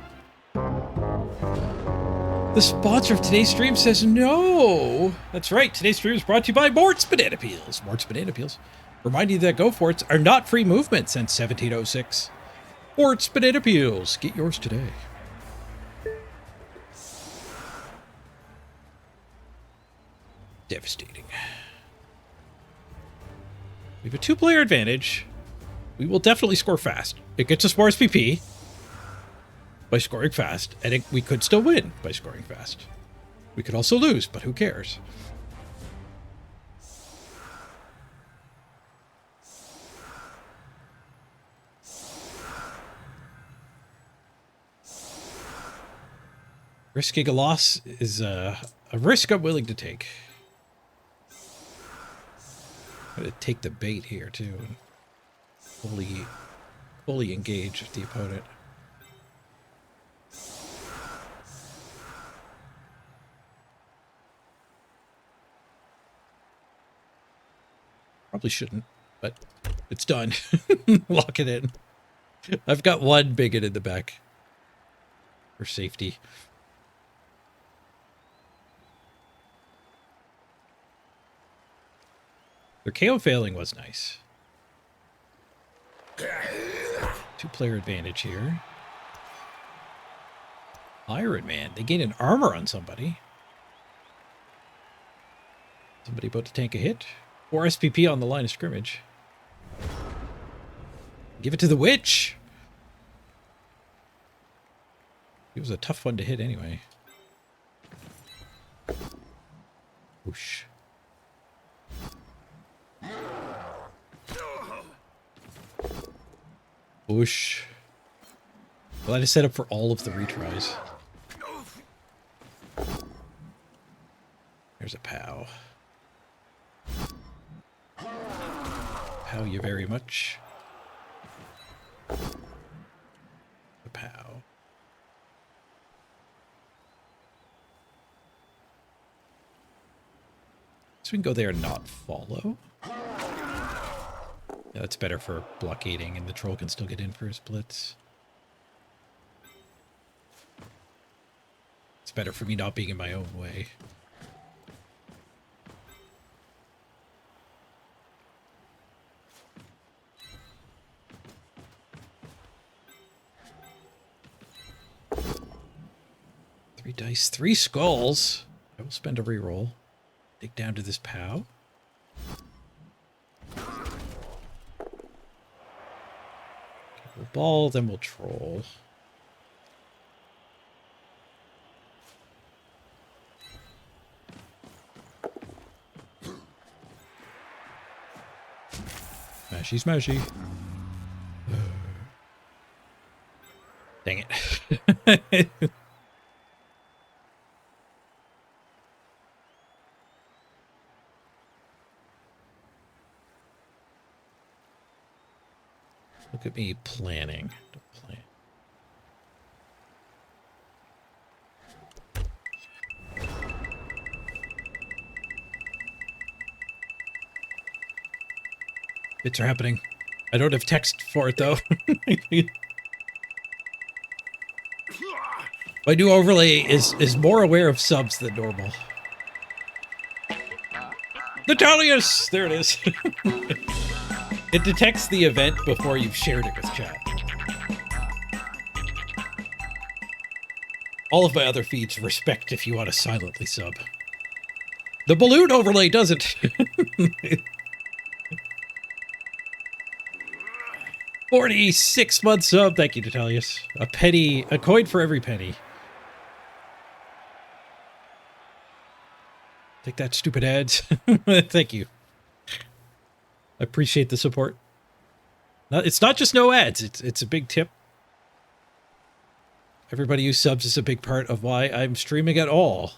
The sponsor of today's stream says no. That's right. Today's stream is brought to you by Mort's Banana Peels. Mort's Banana Peels. Remind you that go for it's are not free movement since 1706. Mort's Banana Peels. Get yours today. Devastating. We have a 2-player advantage. We will definitely score fast. It gets us more SPP by scoring fast, and we could still win by scoring fast. We could also lose, but who cares? Risking a loss is a risk I'm willing to take. I'm going to take the bait here, too, and fully engage the opponent. Probably shouldn't, but it's done. Lock it in. I've got 1 bigot in the back for safety. Their KO failing was nice. 2-player advantage here. Iron Man. They gain an armor on somebody. Somebody about to tank a hit. 4 SPP on the line of scrimmage. Give it to the witch. It was a tough one to hit anyway. Whoosh. Whoosh. Well, I just set up for all of the retries. There's a POW. POW you very much. The POW. So we can go there and not follow. Yeah, that's better for blockading, and the troll can still get in for his blitz. It's better for me not being in my own way. Three dice, 3 skulls. I will spend a reroll. Dig down to this POW. We'll ball, then we'll troll. Smashy, smashy. Dang it. Look at me planning to plan. Bits are happening. I don't have text for it, though. My new overlay is more aware of subs than normal. Natalius! There it is. It detects the event before you've shared it with chat. All of my other feeds respect if you want to silently sub. The balloon overlay doesn't. 46-month sub. Thank you, Natalius. A penny, a coin for every penny. Take that, stupid ads. Thank you. I appreciate the support. It's not just no ads. It's a big tip. Everybody who subs is a big part of why I'm streaming at all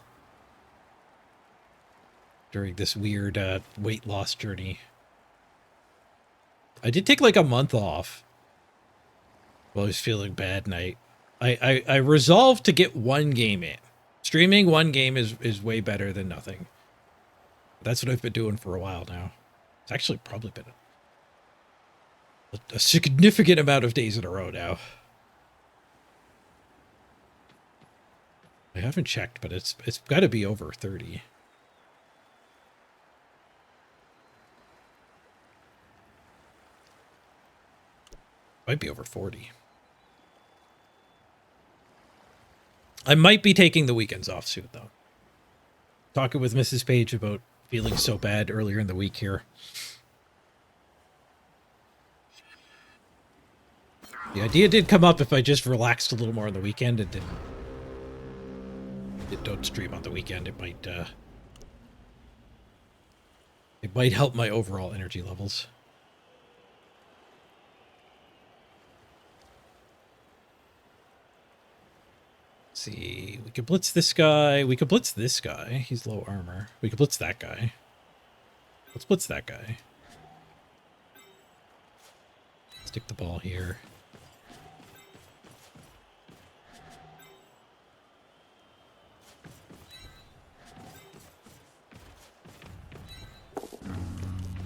during this weird weight loss journey. I did take like a month off while I was feeling bad, and I resolved to get one game in. Streaming one game is way better than nothing. That's what I've been doing for a while now. It's actually probably been a significant amount of days in a row now. I haven't checked, but it's got to be over 30. Might be over 40. I might be taking the weekends off soon, though. Talking with Mrs. Page about feeling so bad earlier in the week here. The idea did come up if I just relaxed a little more on the weekend and don't stream on the weekend. It might help my overall energy levels. Let's see, we could blitz this guy. We could blitz this guy. He's low armor. We could blitz that guy. Let's blitz that guy. Stick the ball here.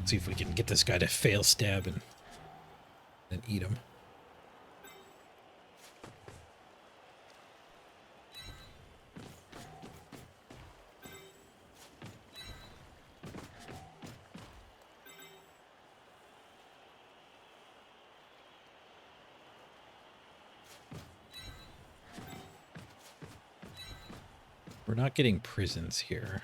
See if we can get this guy to fail stab and eat him. We're not getting prisons here.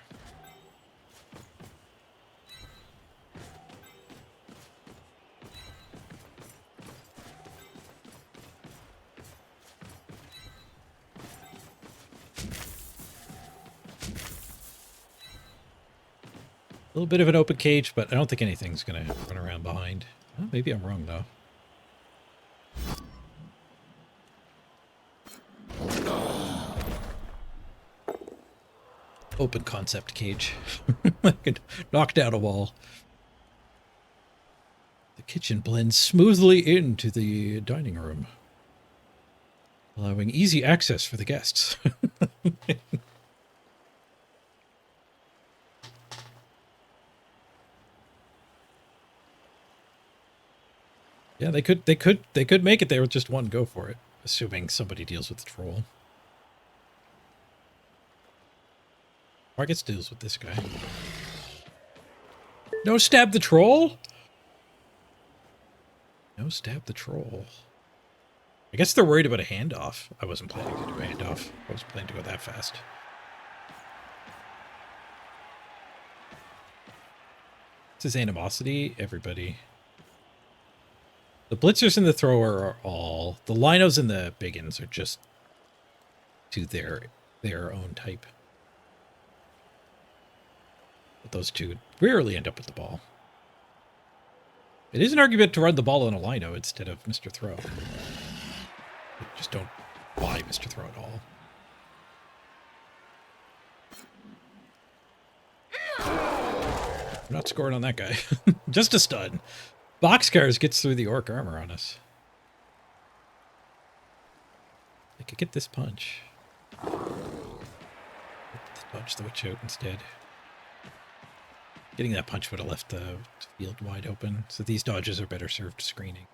A little bit of an open cage, but I don't think anything's going to run around behind. Well, maybe I'm wrong, though. Open concept cage. I could knock down a wall. The kitchen blends smoothly into the dining room, allowing easy access for the guests. Yeah, they could make it there with just one go for it, assuming somebody deals with the troll. Markets deals with this guy. No stab the troll? No stab the troll. I guess they're worried about a handoff. I wasn't planning to do a handoff. I wasn't planning to go that fast. This is animosity, everybody. The blitzers and the thrower are all... The linos and the biggins are just to their own type. But those two rarely end up with the ball. It is an argument to run the ball on a lino instead of Mr. Throw. Just don't buy Mr. Throw at all. We're not scoring on that guy. Just a stun. Boxcars gets through the orc armor on us. I could get this punch. Dodge the witch out instead. Getting that punch would have left the field wide open, so these dodges are better served screening.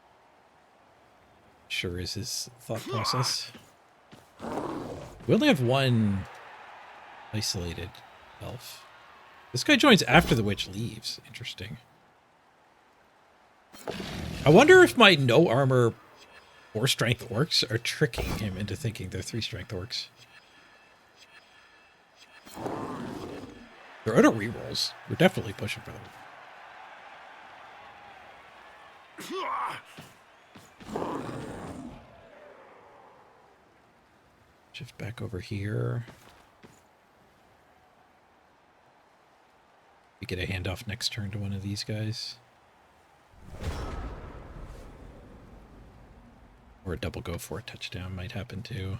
Sure is his thought process. We only have one isolated elf. This guy joins after the witch leaves. Interesting. I wonder if my no armor 4 strength orcs are tricking him into thinking they're 3 strength orcs. They're out of rerolls. We're definitely pushing for them. Shift back over here. We get a handoff next turn to one of these guys. Or a double go for a touchdown might happen too.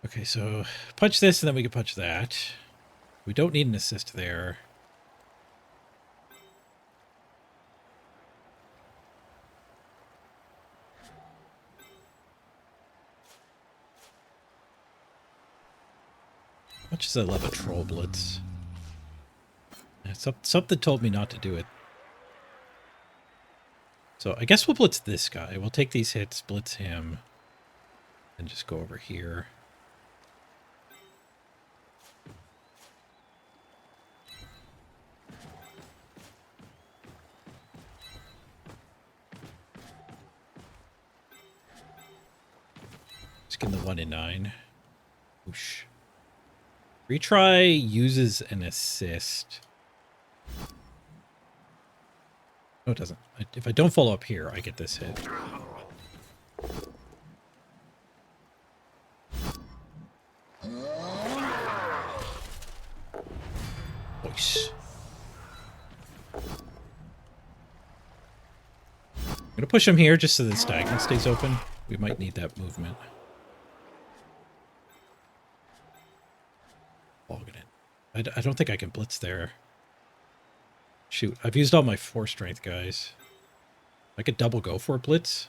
Okay, so punch this and then we can punch that. We don't need an assist there. As much as I love a troll blitz. Something told me not to do it. So I guess we'll blitz this guy. We'll take these hits, blitz him, and just go over here. Just get the 1 in 9. Whoosh. Retry uses an assist. No, it doesn't. If I don't follow up here, I get this hit. Nice. I'm going to push him here just so the stagnant stays open. We might need that movement. I don't think I can blitz there. Shoot, I've used all my 4 strength guys. I could double go for a blitz.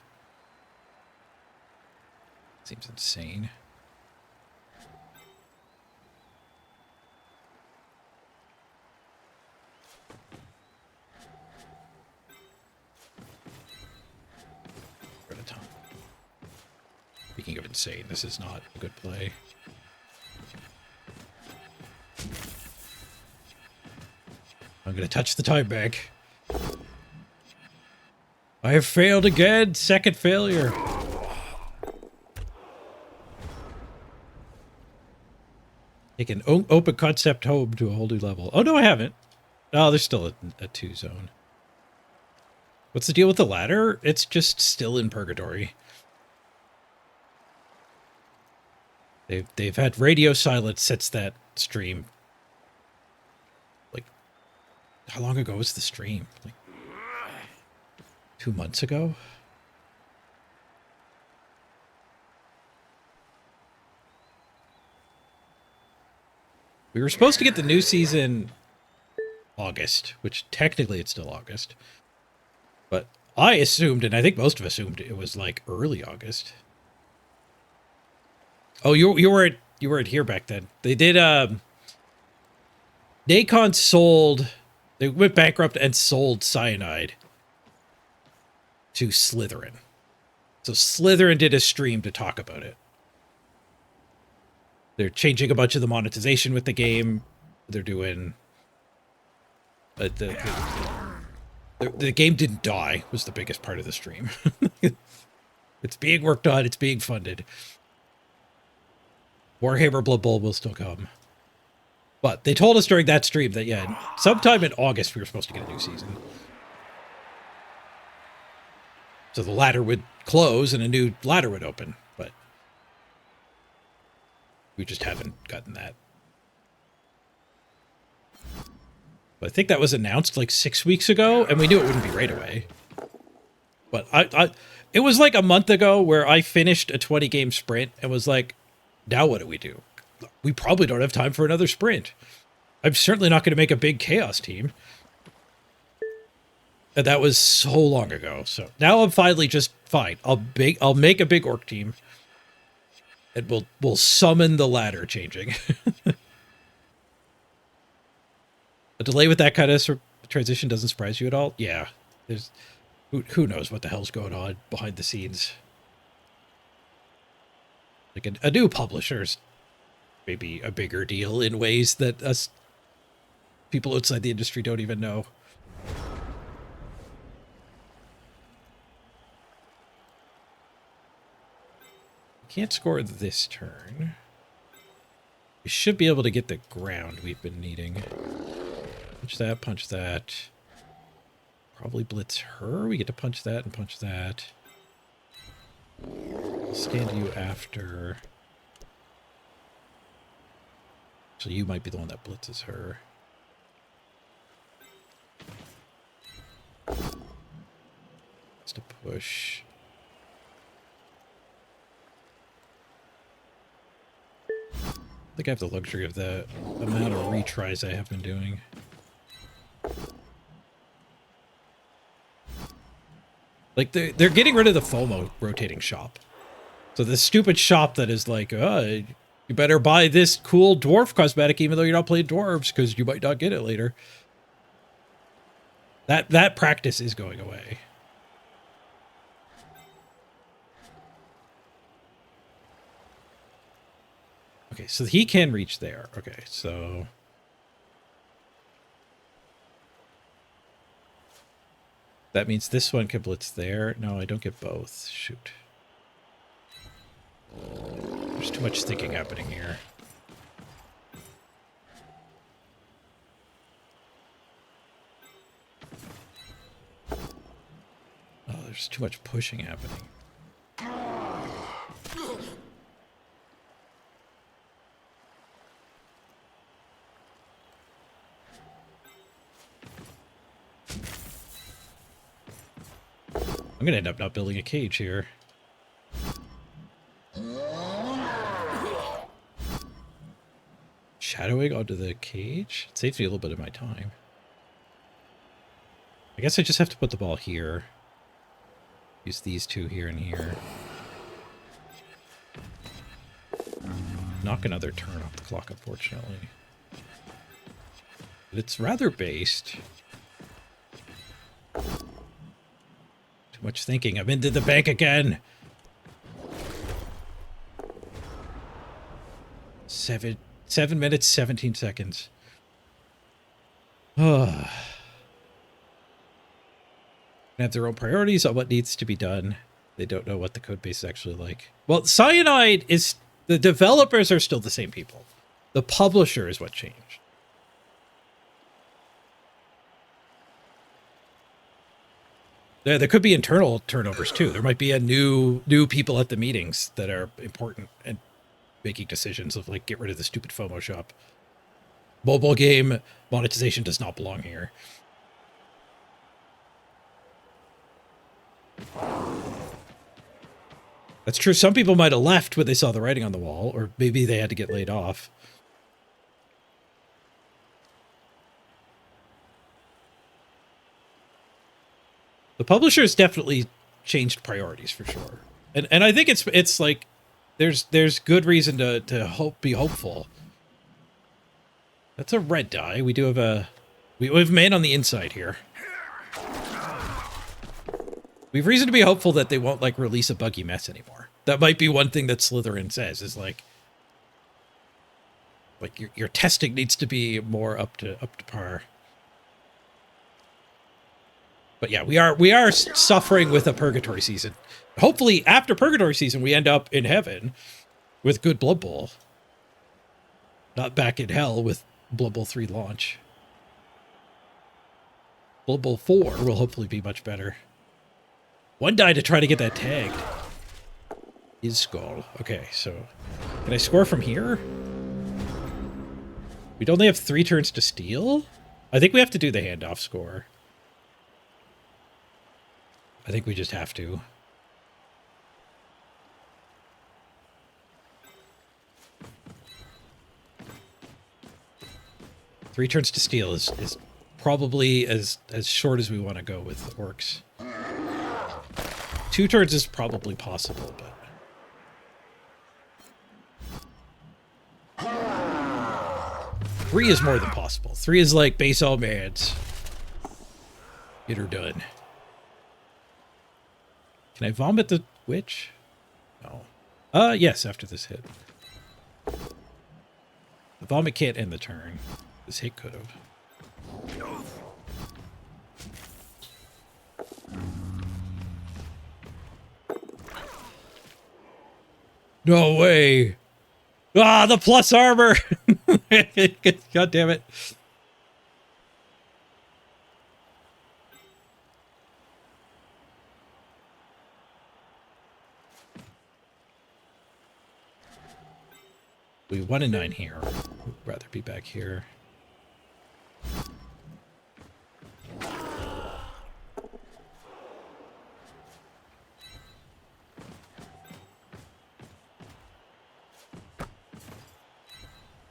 Seems insane. We're out of time. Speaking of insane, this is not a good play. I'm going to touch the time bank. I have failed again. Second failure. Take an open concept home to a whole new level. Oh, no, I haven't. Oh, there's still a 2 zone. What's the deal with the ladder? It's just still in purgatory. They've had radio silence since that stream. How long ago was the stream? Like 2 months ago? We were supposed to get the new season August, which technically it's still August. But I assumed, and I think most of us assumed, it was like early August. Oh, you weren't here back then. They did Nacon sold. They went bankrupt and sold Cyanide to Slytherin. So Slytherin did a stream to talk about it. They're changing a bunch of the monetization with the game. They're doing... The game didn't die, was the biggest part of the stream. It's being worked on. It's being funded. Warhammer Blood Bowl will still come. But they told us during that stream that, yeah, sometime in August we were supposed to get a new season. So the ladder would close and a new ladder would open, but we just haven't gotten that. I think that was announced like 6 weeks ago, and we knew it wouldn't be right away. But it was like a month ago where I finished a 20-game sprint and was like, now what do? We probably don't have time for another sprint. I'm certainly not going to make a big chaos team. And that was so long ago. So now I'm finally just fine. I'll make a big orc team. And we'll summon the ladder changing. A delay with that kind of transition doesn't surprise you at all? Yeah. There's who knows what the hell's going on behind the scenes. Like a new publisher's maybe a bigger deal in ways that us people outside the industry don't even know. Can't score this turn. We should be able to get the ground we've been needing. Punch that, punch that. Probably blitz her. We get to punch that and punch that. I'll stand you after. So you might be the one that blitzes her. That's to push. I think I have the luxury of the amount of retries I have been doing. Like, they're getting rid of the FOMO rotating shop. So the stupid shop that is like, you better buy this cool dwarf cosmetic even though you're not playing dwarves because you might not get it later. That practice is going away. Okay, so he can reach there. Okay, so... that means this one can blitz there. No, I don't get both. Shoot. There's too much thinking happening here. Oh, there's too much pushing happening. I'm gonna end up not building a cage here. Shadowing onto the cage? It saves me a little bit of my time. I guess I just have to put the ball here. Use these two here and here. Knock another turn off the clock, unfortunately. But it's rather based. Too much thinking. I'm into the bank again. 7 minutes, 17 seconds. They have their own priorities on what needs to be done. They don't know what the code base is actually like. Well, Cyanide is... the developers are still the same people. The publisher is what changed. There could be internal turnovers too. There might be a new people at the meetings that are important and making decisions of like, get rid of the stupid FOMO shop. Mobile game monetization does not belong here. That's true. Some people might have left when they saw the writing on the wall, or maybe they had to get laid off. The publisher's definitely changed priorities for sure. And I think it's like there's good reason to be hopeful. That's a red die. We do have we have man on the inside here. We have reason to be hopeful that they won't like release a buggy mess anymore. That might be one thing that Slytherin says is like your testing needs to be more up to par. But yeah, we are suffering with a purgatory season. Hopefully, after purgatory season, we end up in heaven with good Blood Bowl. Not back in hell with Blood Bowl 3 launch. Blood Bowl 4 will hopefully be much better. One die to try to get that tagged. Is skull. Okay, so can I score from here? We'd only have 3 turns to steal? I think we have to do the handoff score. I think we just have to. Three turns to steal is probably as short as we want to go with orcs. 2 turns is probably possible, but... Three is more than possible. 3 is like base all mads. Get her done. Can I vomit the witch? No. Yes, after this hit. The vomit can't end the turn. This hit could have. No way! Ah, the plus armor! God damn it. We 1 and 9 here. I'd rather be back here.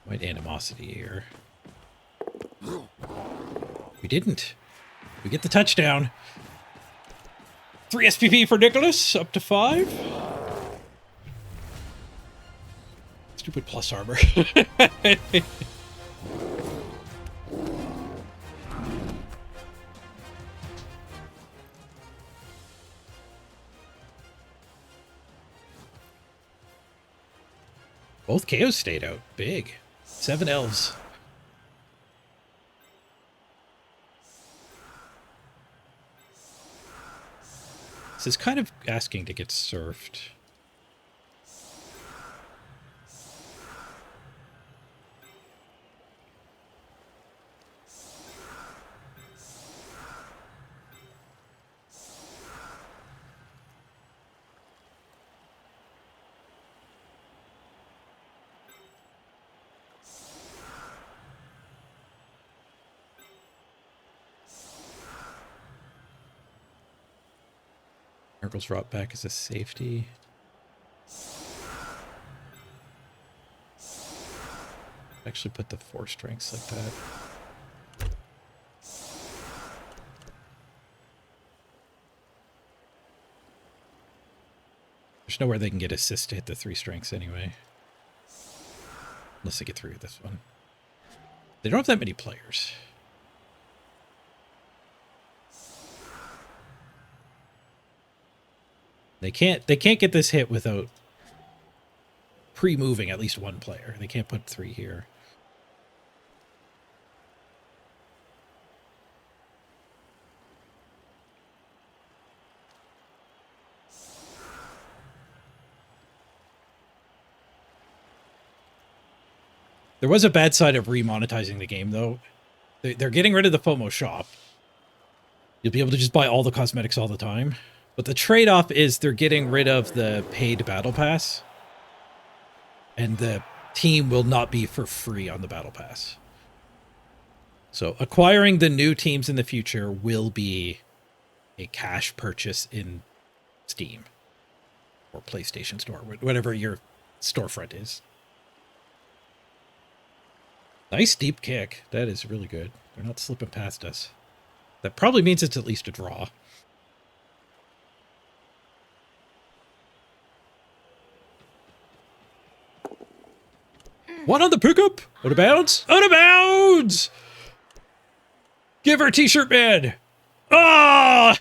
White animosity here. We didn't. We get the touchdown. 3 SPP for Nicholas, up to 5. Stupid plus armor. Both KOs stayed out. Big. 7 elves. This is kind of asking to get surfed. Miracle's brought back as a safety. Actually put the 4 strengths like that. There's nowhere they can get assist to hit the 3 strengths anyway. Unless they get through this one. They don't have that many players. They can't get this hit without pre-moving at least 1 player. They can't put 3 here. There was a bad side of remonetizing the game, though. They're getting rid of the FOMO shop. You'll be able to just buy all the cosmetics all the time. But the trade-off is they're getting rid of the paid battle pass. And the team will not be for free on the battle pass. So acquiring the new teams in the future will be a cash purchase in Steam. Or PlayStation Store, whatever your storefront is. Nice deep kick. That is really good. They're not slipping past us. That probably means it's at least a draw. One on the pickup. Out of bounds. Out of bounds. Give her T-shirt man. Oh!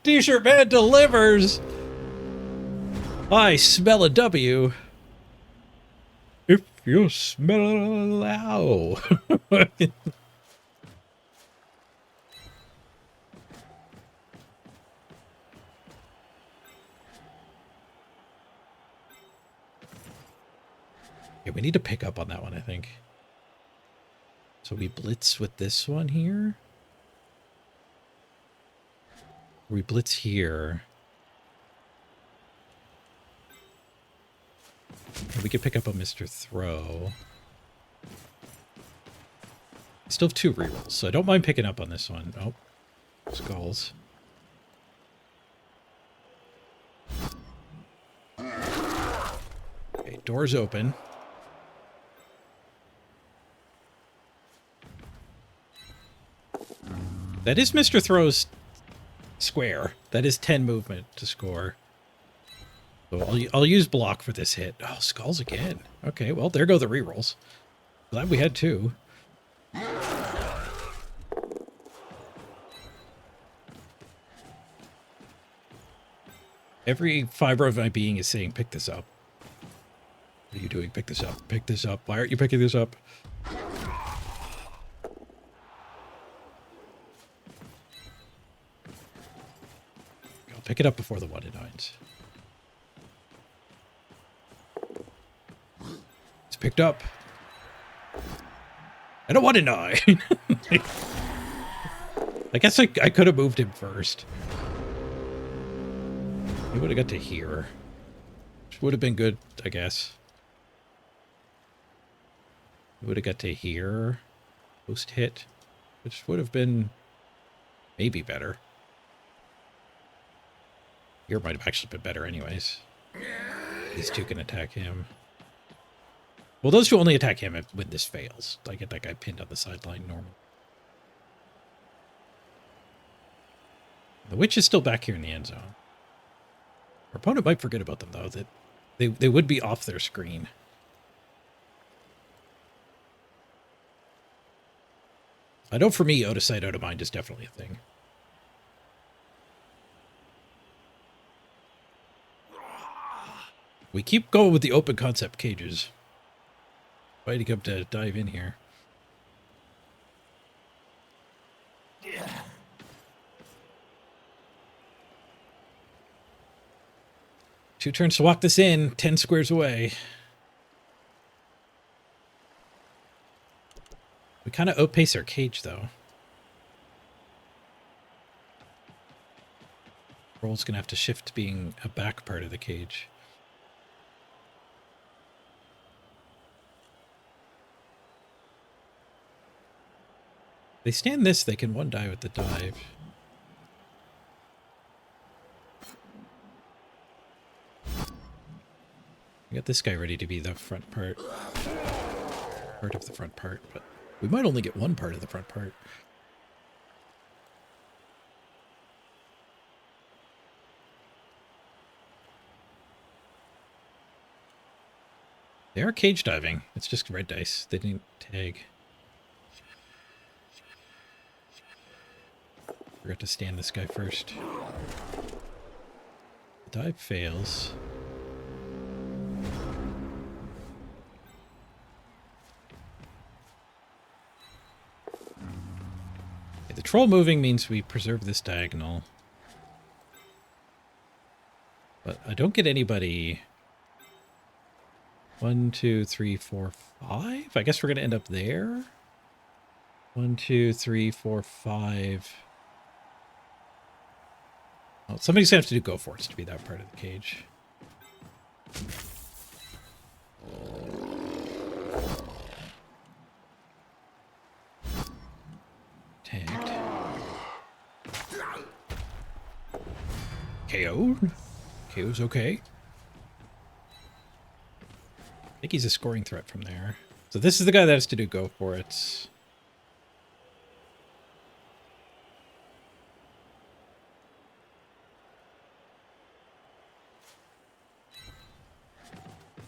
T-shirt man delivers. I smell a W. If you smell ow. Yeah, we need to pick up on that one, I think. So we blitz with this one here. We blitz here. And we could pick up a Mr. Throw. Still have 2 rerolls, so I don't mind picking up on this one. Oh, skulls. Okay, doors open. That is Mr. Throw's square. That is 10 movement to score. So I'll use block for this hit. Oh, skulls again. Okay, well, there go the rerolls. Glad we had 2. Every fiber of my being is saying, pick this up. What are you doing? Pick this up. Pick this up. Why aren't you picking this up? I'll pick it up before the 1-in-9s. It's picked up. I don't want to 9. I guess I could have moved him first. He would have got to here. Which would have been good, I guess. He would have got to here. Post hit. Which would have been maybe better. Here might have actually been better anyways. These 2 can attack him. Well, those 2 only attack him when this fails. I get that guy pinned on the sideline normal. The witch is still back here in the end zone. Our opponent might forget about them, though. That they would be off their screen. I know for me, out of sight, out of mind is definitely a thing. We keep going with the open concept cages. Fighting up to dive in here. Yeah. 2 turns to walk this in, 10 squares away. We kind of outpace our cage, though. Roll's going to have to shift to being a back part of the cage. They stand this, they can 1-die with the dive. We got this guy ready to be the front part. Part of the front part, but we might only get 1 part of the front part. They are cage diving. It's just red dice. They didn't tag. Forgot to stand this guy first. The dive fails. Okay, the troll moving means we preserve this diagonal. But I don't get anybody. 1, 2, 3, 4, 5. I guess we're going to end up there. 1, 2, 3, 4, 5. Well, somebody's going to have to do go for it to be that part of the cage. Tagged. KO'd. KO's okay. I think he's a scoring threat from there. So this is the guy that has to do go for it.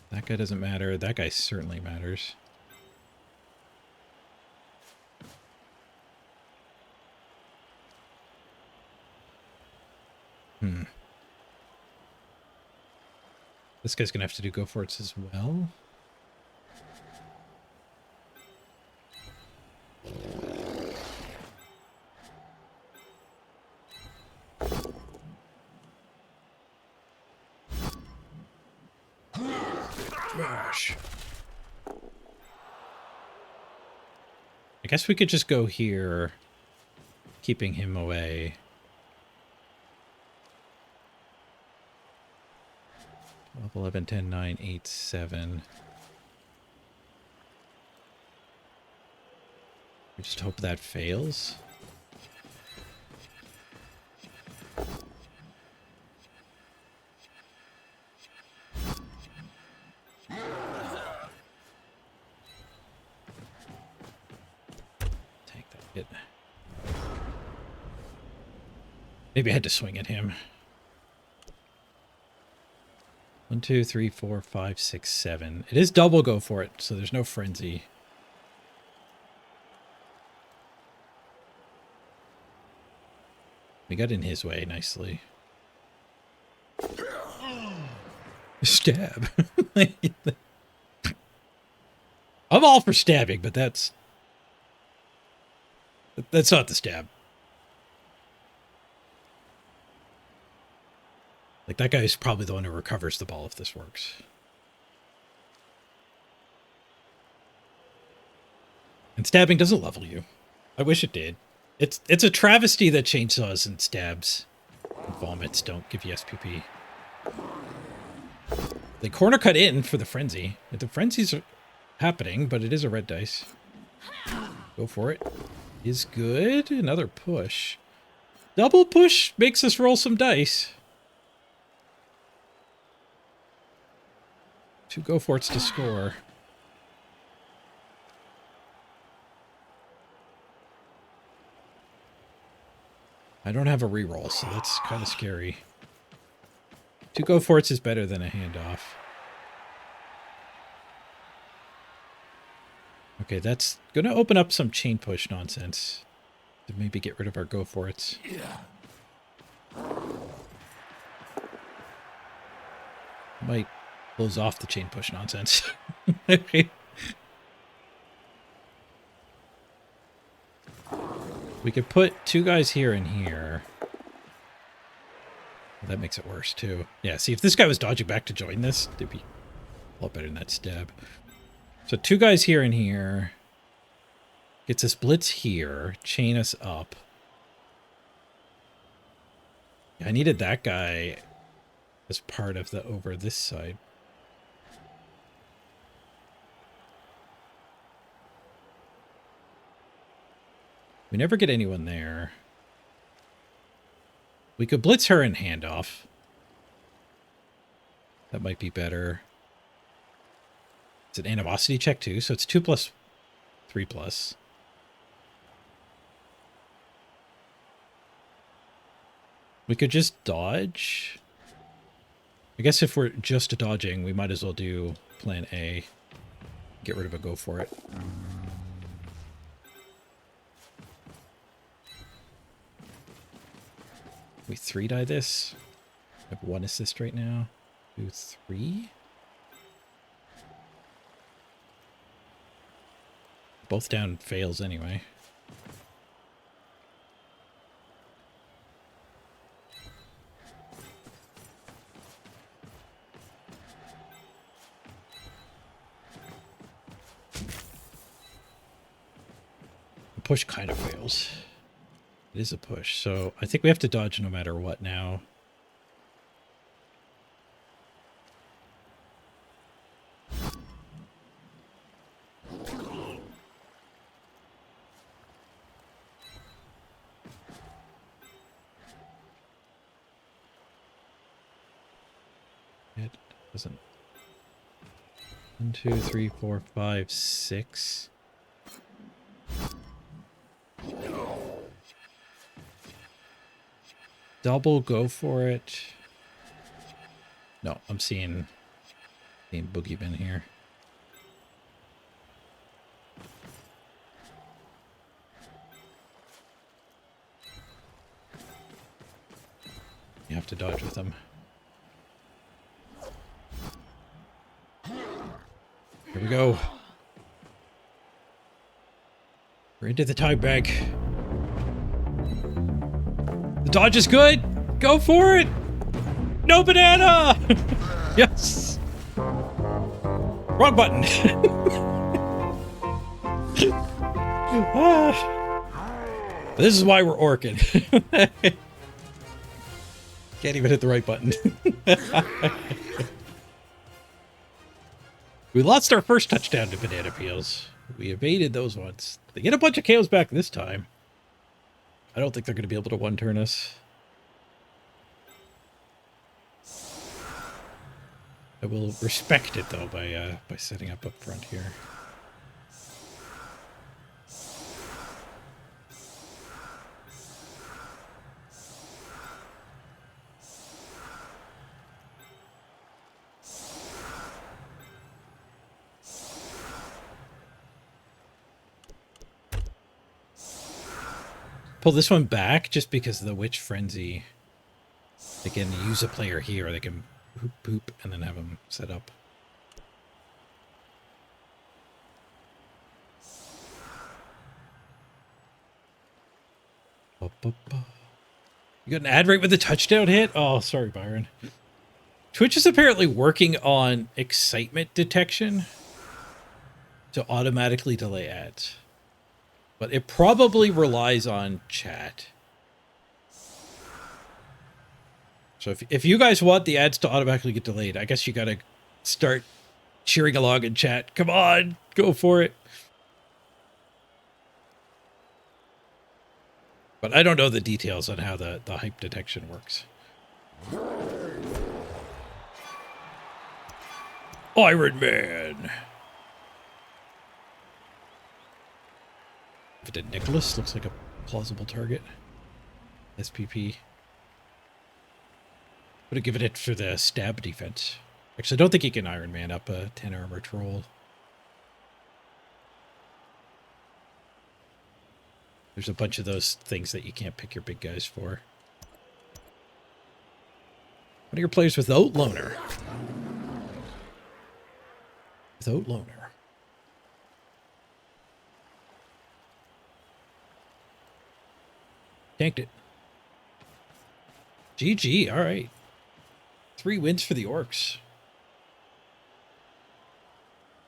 That guy doesn't matter. That guy certainly matters. This guy's gonna have to do go for it as well. Gosh. I guess we could just go here, keeping him away. 12, 11, 10, 9, 8, 7. We just hope that fails. Take that hit. Maybe I had to swing at him. 1, 2, 3, 4, 5, 6, 7. It is double go for it, so there's no frenzy. We got in his way nicely. Stab. I'm all for stabbing, but that's not the stab. Like, that guy is probably the one who recovers the ball if this works. And stabbing doesn't level you. I wish it did. It's a travesty that chainsaws and stabs and vomits don't give you SPP. They corner cut in for the frenzy. The frenzies are happening, but it is a red dice. Go for it. Is good. Another push. Double push makes us roll some dice. 2 go for it's to score. I don't have a reroll, so that's kind of scary. 2 go for it's is better than a handoff. Okay, that's gonna open up some chain push nonsense. To maybe get rid of our go for it's. Might close off the chain push nonsense. We could put 2 guys here and here. Well, that makes it worse, too. Yeah, see, if this guy was dodging back to join this, it'd be a lot better than that stab. So 2 guys here and here. Gets us blitz here. Chain us up. I needed that guy as part of the over this side. We never get anyone there. We could blitz her and handoff. That might be better. It's an animosity check too, so it's 2 plus 3 plus. We could just dodge. I guess if we're just dodging, we might as well do plan A. Get rid of a go for it. We 3-die this. I have 1 assist right now. 2, 3. Both down fails anyway. The push kind of fails. It is a push, so I think we have to dodge no matter what now. It doesn't. 1, 2, 3, 4, 5, 6. Double go for it. No, I'm seeing Boogeyman here. You have to dodge with them. Here we go. We're into the time bank. The dodge is good. Go for it. No banana. Yes. Wrong button. This is why we're orking. Can't even hit the right button. We lost our first touchdown to banana peels. We evaded those ones. They get a bunch of KOs back this time. I don't think they're going to be able to one-turn us. I will respect it, though, by setting up front here. Pull this one back just because of the Witch Frenzy. They can use a player here, or they can boop, boop, and then have them set up. You got an ad rate with a touchdown hit? Oh, sorry, Byron. Twitch is apparently working on excitement detection to automatically delay ads. But it probably relies on chat. So if you guys want the ads to automatically get delayed, I guess you gotta start cheering along in chat. Come on, go for it. But I don't know the details on how the hype detection works. Iron Man. If it did Nicholas, looks like a plausible target. SPP. Would have given it for the stab defense. Actually, I don't think he can Iron Man up a 10 armor troll. There's a bunch of those things that you can't pick your big guys for. What are your players without loner? Without loner. Tanked it. GG, all right. 3 wins for the Orcs.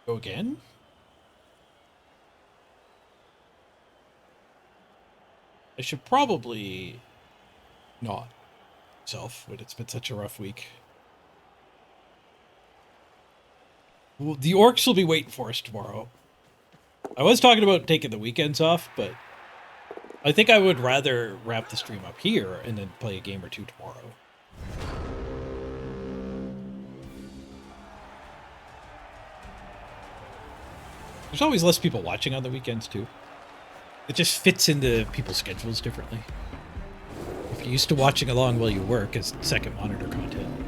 Go again? I should probably not self when it's been such a rough week. Well, the Orcs will be waiting for us tomorrow. I was talking about taking the weekends off, but I think I would rather wrap the stream up here and then play a game or two tomorrow. There's always less people watching on the weekends, too. It just fits into people's schedules differently. If you're used to watching along while you work as second monitor content.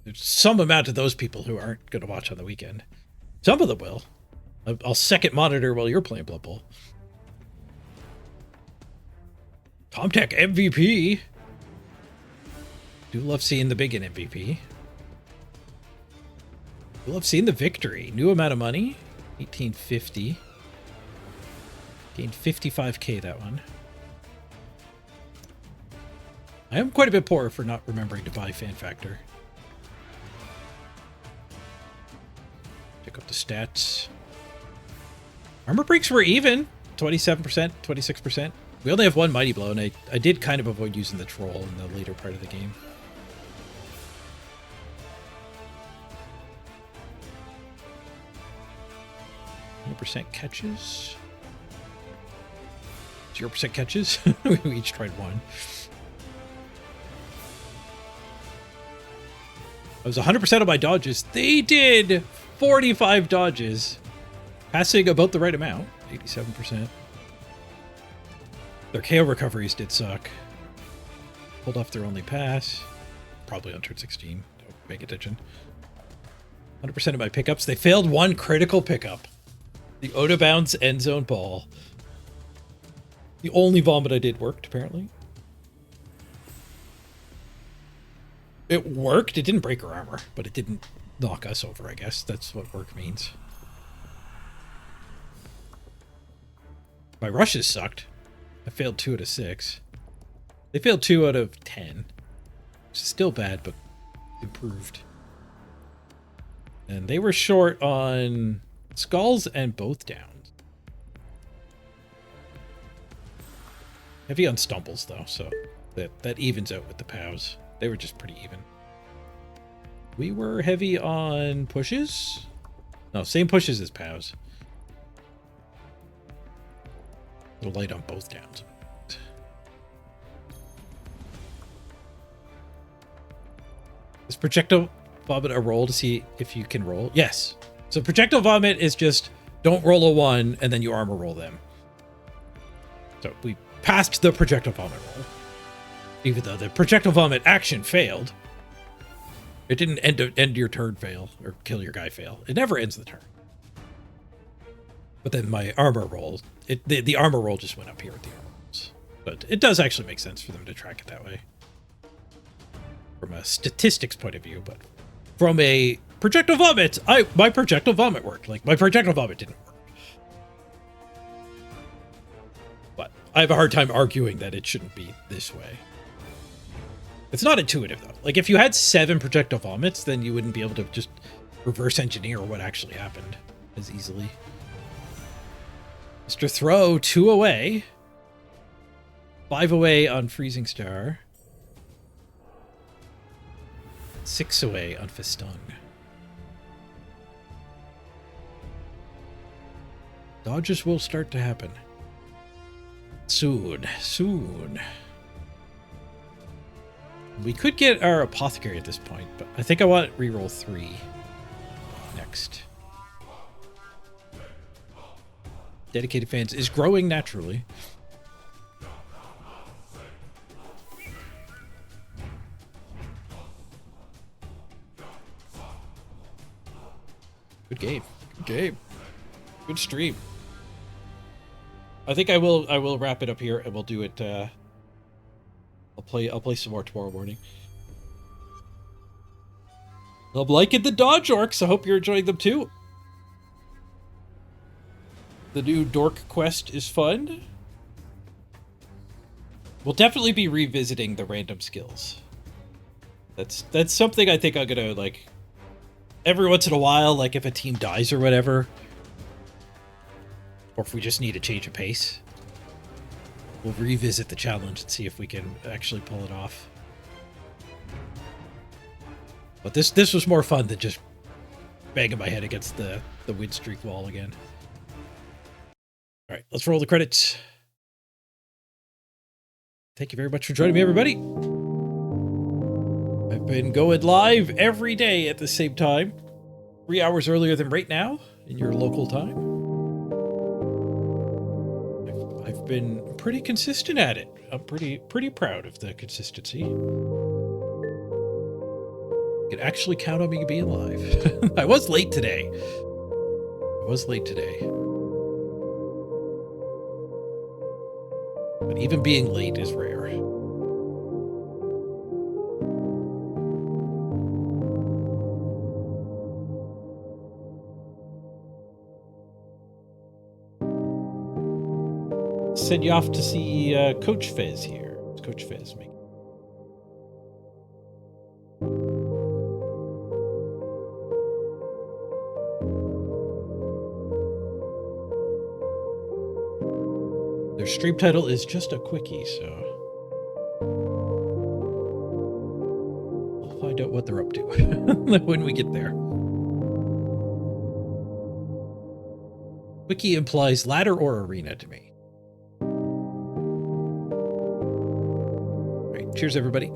There's some amount of those people who aren't going to watch on the weekend. Some of them will. I'll second monitor while you're playing Blood Bowl. Tomtech MVP. Do love seeing the big in MVP. Do love seeing the victory. New amount of money. 1850. Gained 55k that one. I am quite a bit poor for not remembering to buy Fan Factor. Check out the stats. Armor breaks were even. 27%, 26%. We only have one Mighty Blow, and I did kind of avoid using the Troll in the later part of the game. % catches. 0% catches. We each tried one. I was 100% of my dodges. They did 45 dodges. Passing about the right amount. 87%. Their KO recoveries did suck. Pulled off their only pass. Probably on turn 16. Don't pay attention. 100% of my pickups. They failed one critical pickup. The out-of-bounds end zone ball. The only vomit I did worked, apparently. It worked. It didn't break her armor, but it didn't knock us over, I guess. That's what work means. My rushes sucked. I failed 2 out of 6. They failed 2 out of 10. Which is still bad, but improved. And they were short on skulls and both downs. Heavy on stumbles, though, so that evens out with the POWs. They were just pretty even. We were heavy on pushes. No, same pushes as POWs. A little light on both downs. Is projectile vomit a roll to see if you can roll? Yes. So projectile vomit is just don't roll a 1 and then you armor roll them. So we passed the projectile vomit roll. Even though the projectile vomit action failed. It didn't end your turn fail or kill your guy fail. It never ends the turn. But then my armor roll, the armor roll just went up here with the armor rolls. But it does actually make sense for them to track it that way. From a statistics point of view, but from a projectile vomit, my projectile vomit worked. Like, my projectile vomit didn't work. But I have a hard time arguing that it shouldn't be this way. It's not intuitive, though. Like, if you had 7 projectile vomits, then you wouldn't be able to just reverse engineer what actually happened as easily. Mr. Throw, 2 away. 5 away on Freezing Star. 6 away on Festung. Dodges will start to happen. Soon. We could get our Apothecary at this point, but I think I want reroll 3 next. Dedicated fans is growing naturally. Good game. Good game. Good stream. I think I will wrap it up here and we'll do it I'll play some more tomorrow morning. I'm liking the Dodge Orcs. I hope you're enjoying them too. The new Dork quest is fun. We'll definitely be revisiting the random skills. That's something I think I'm gonna like every once in a while, like if a team dies or whatever. Or if we just need a change of pace. We'll revisit the challenge and see if we can actually pull it off. But this was more fun than just banging my head against the win streak wall again. All right, let's roll the credits. Thank you very much for joining me, everybody. I've been going live every day at the same time, 3 hours earlier than right now in your local time. I've been pretty consistent at it. I'm pretty proud of the consistency. You can actually count on me being live. I was late today. But even being late is rare. Send you off to see Coach Fez here. What's Coach Fez making? Their stream title is just a quickie, so we'll find out what they're up to when we get there. Quickie implies ladder or arena to me. Cheers, everybody.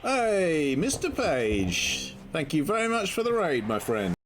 Hey, Mr. Page. Thank you very much for the raid, my friend.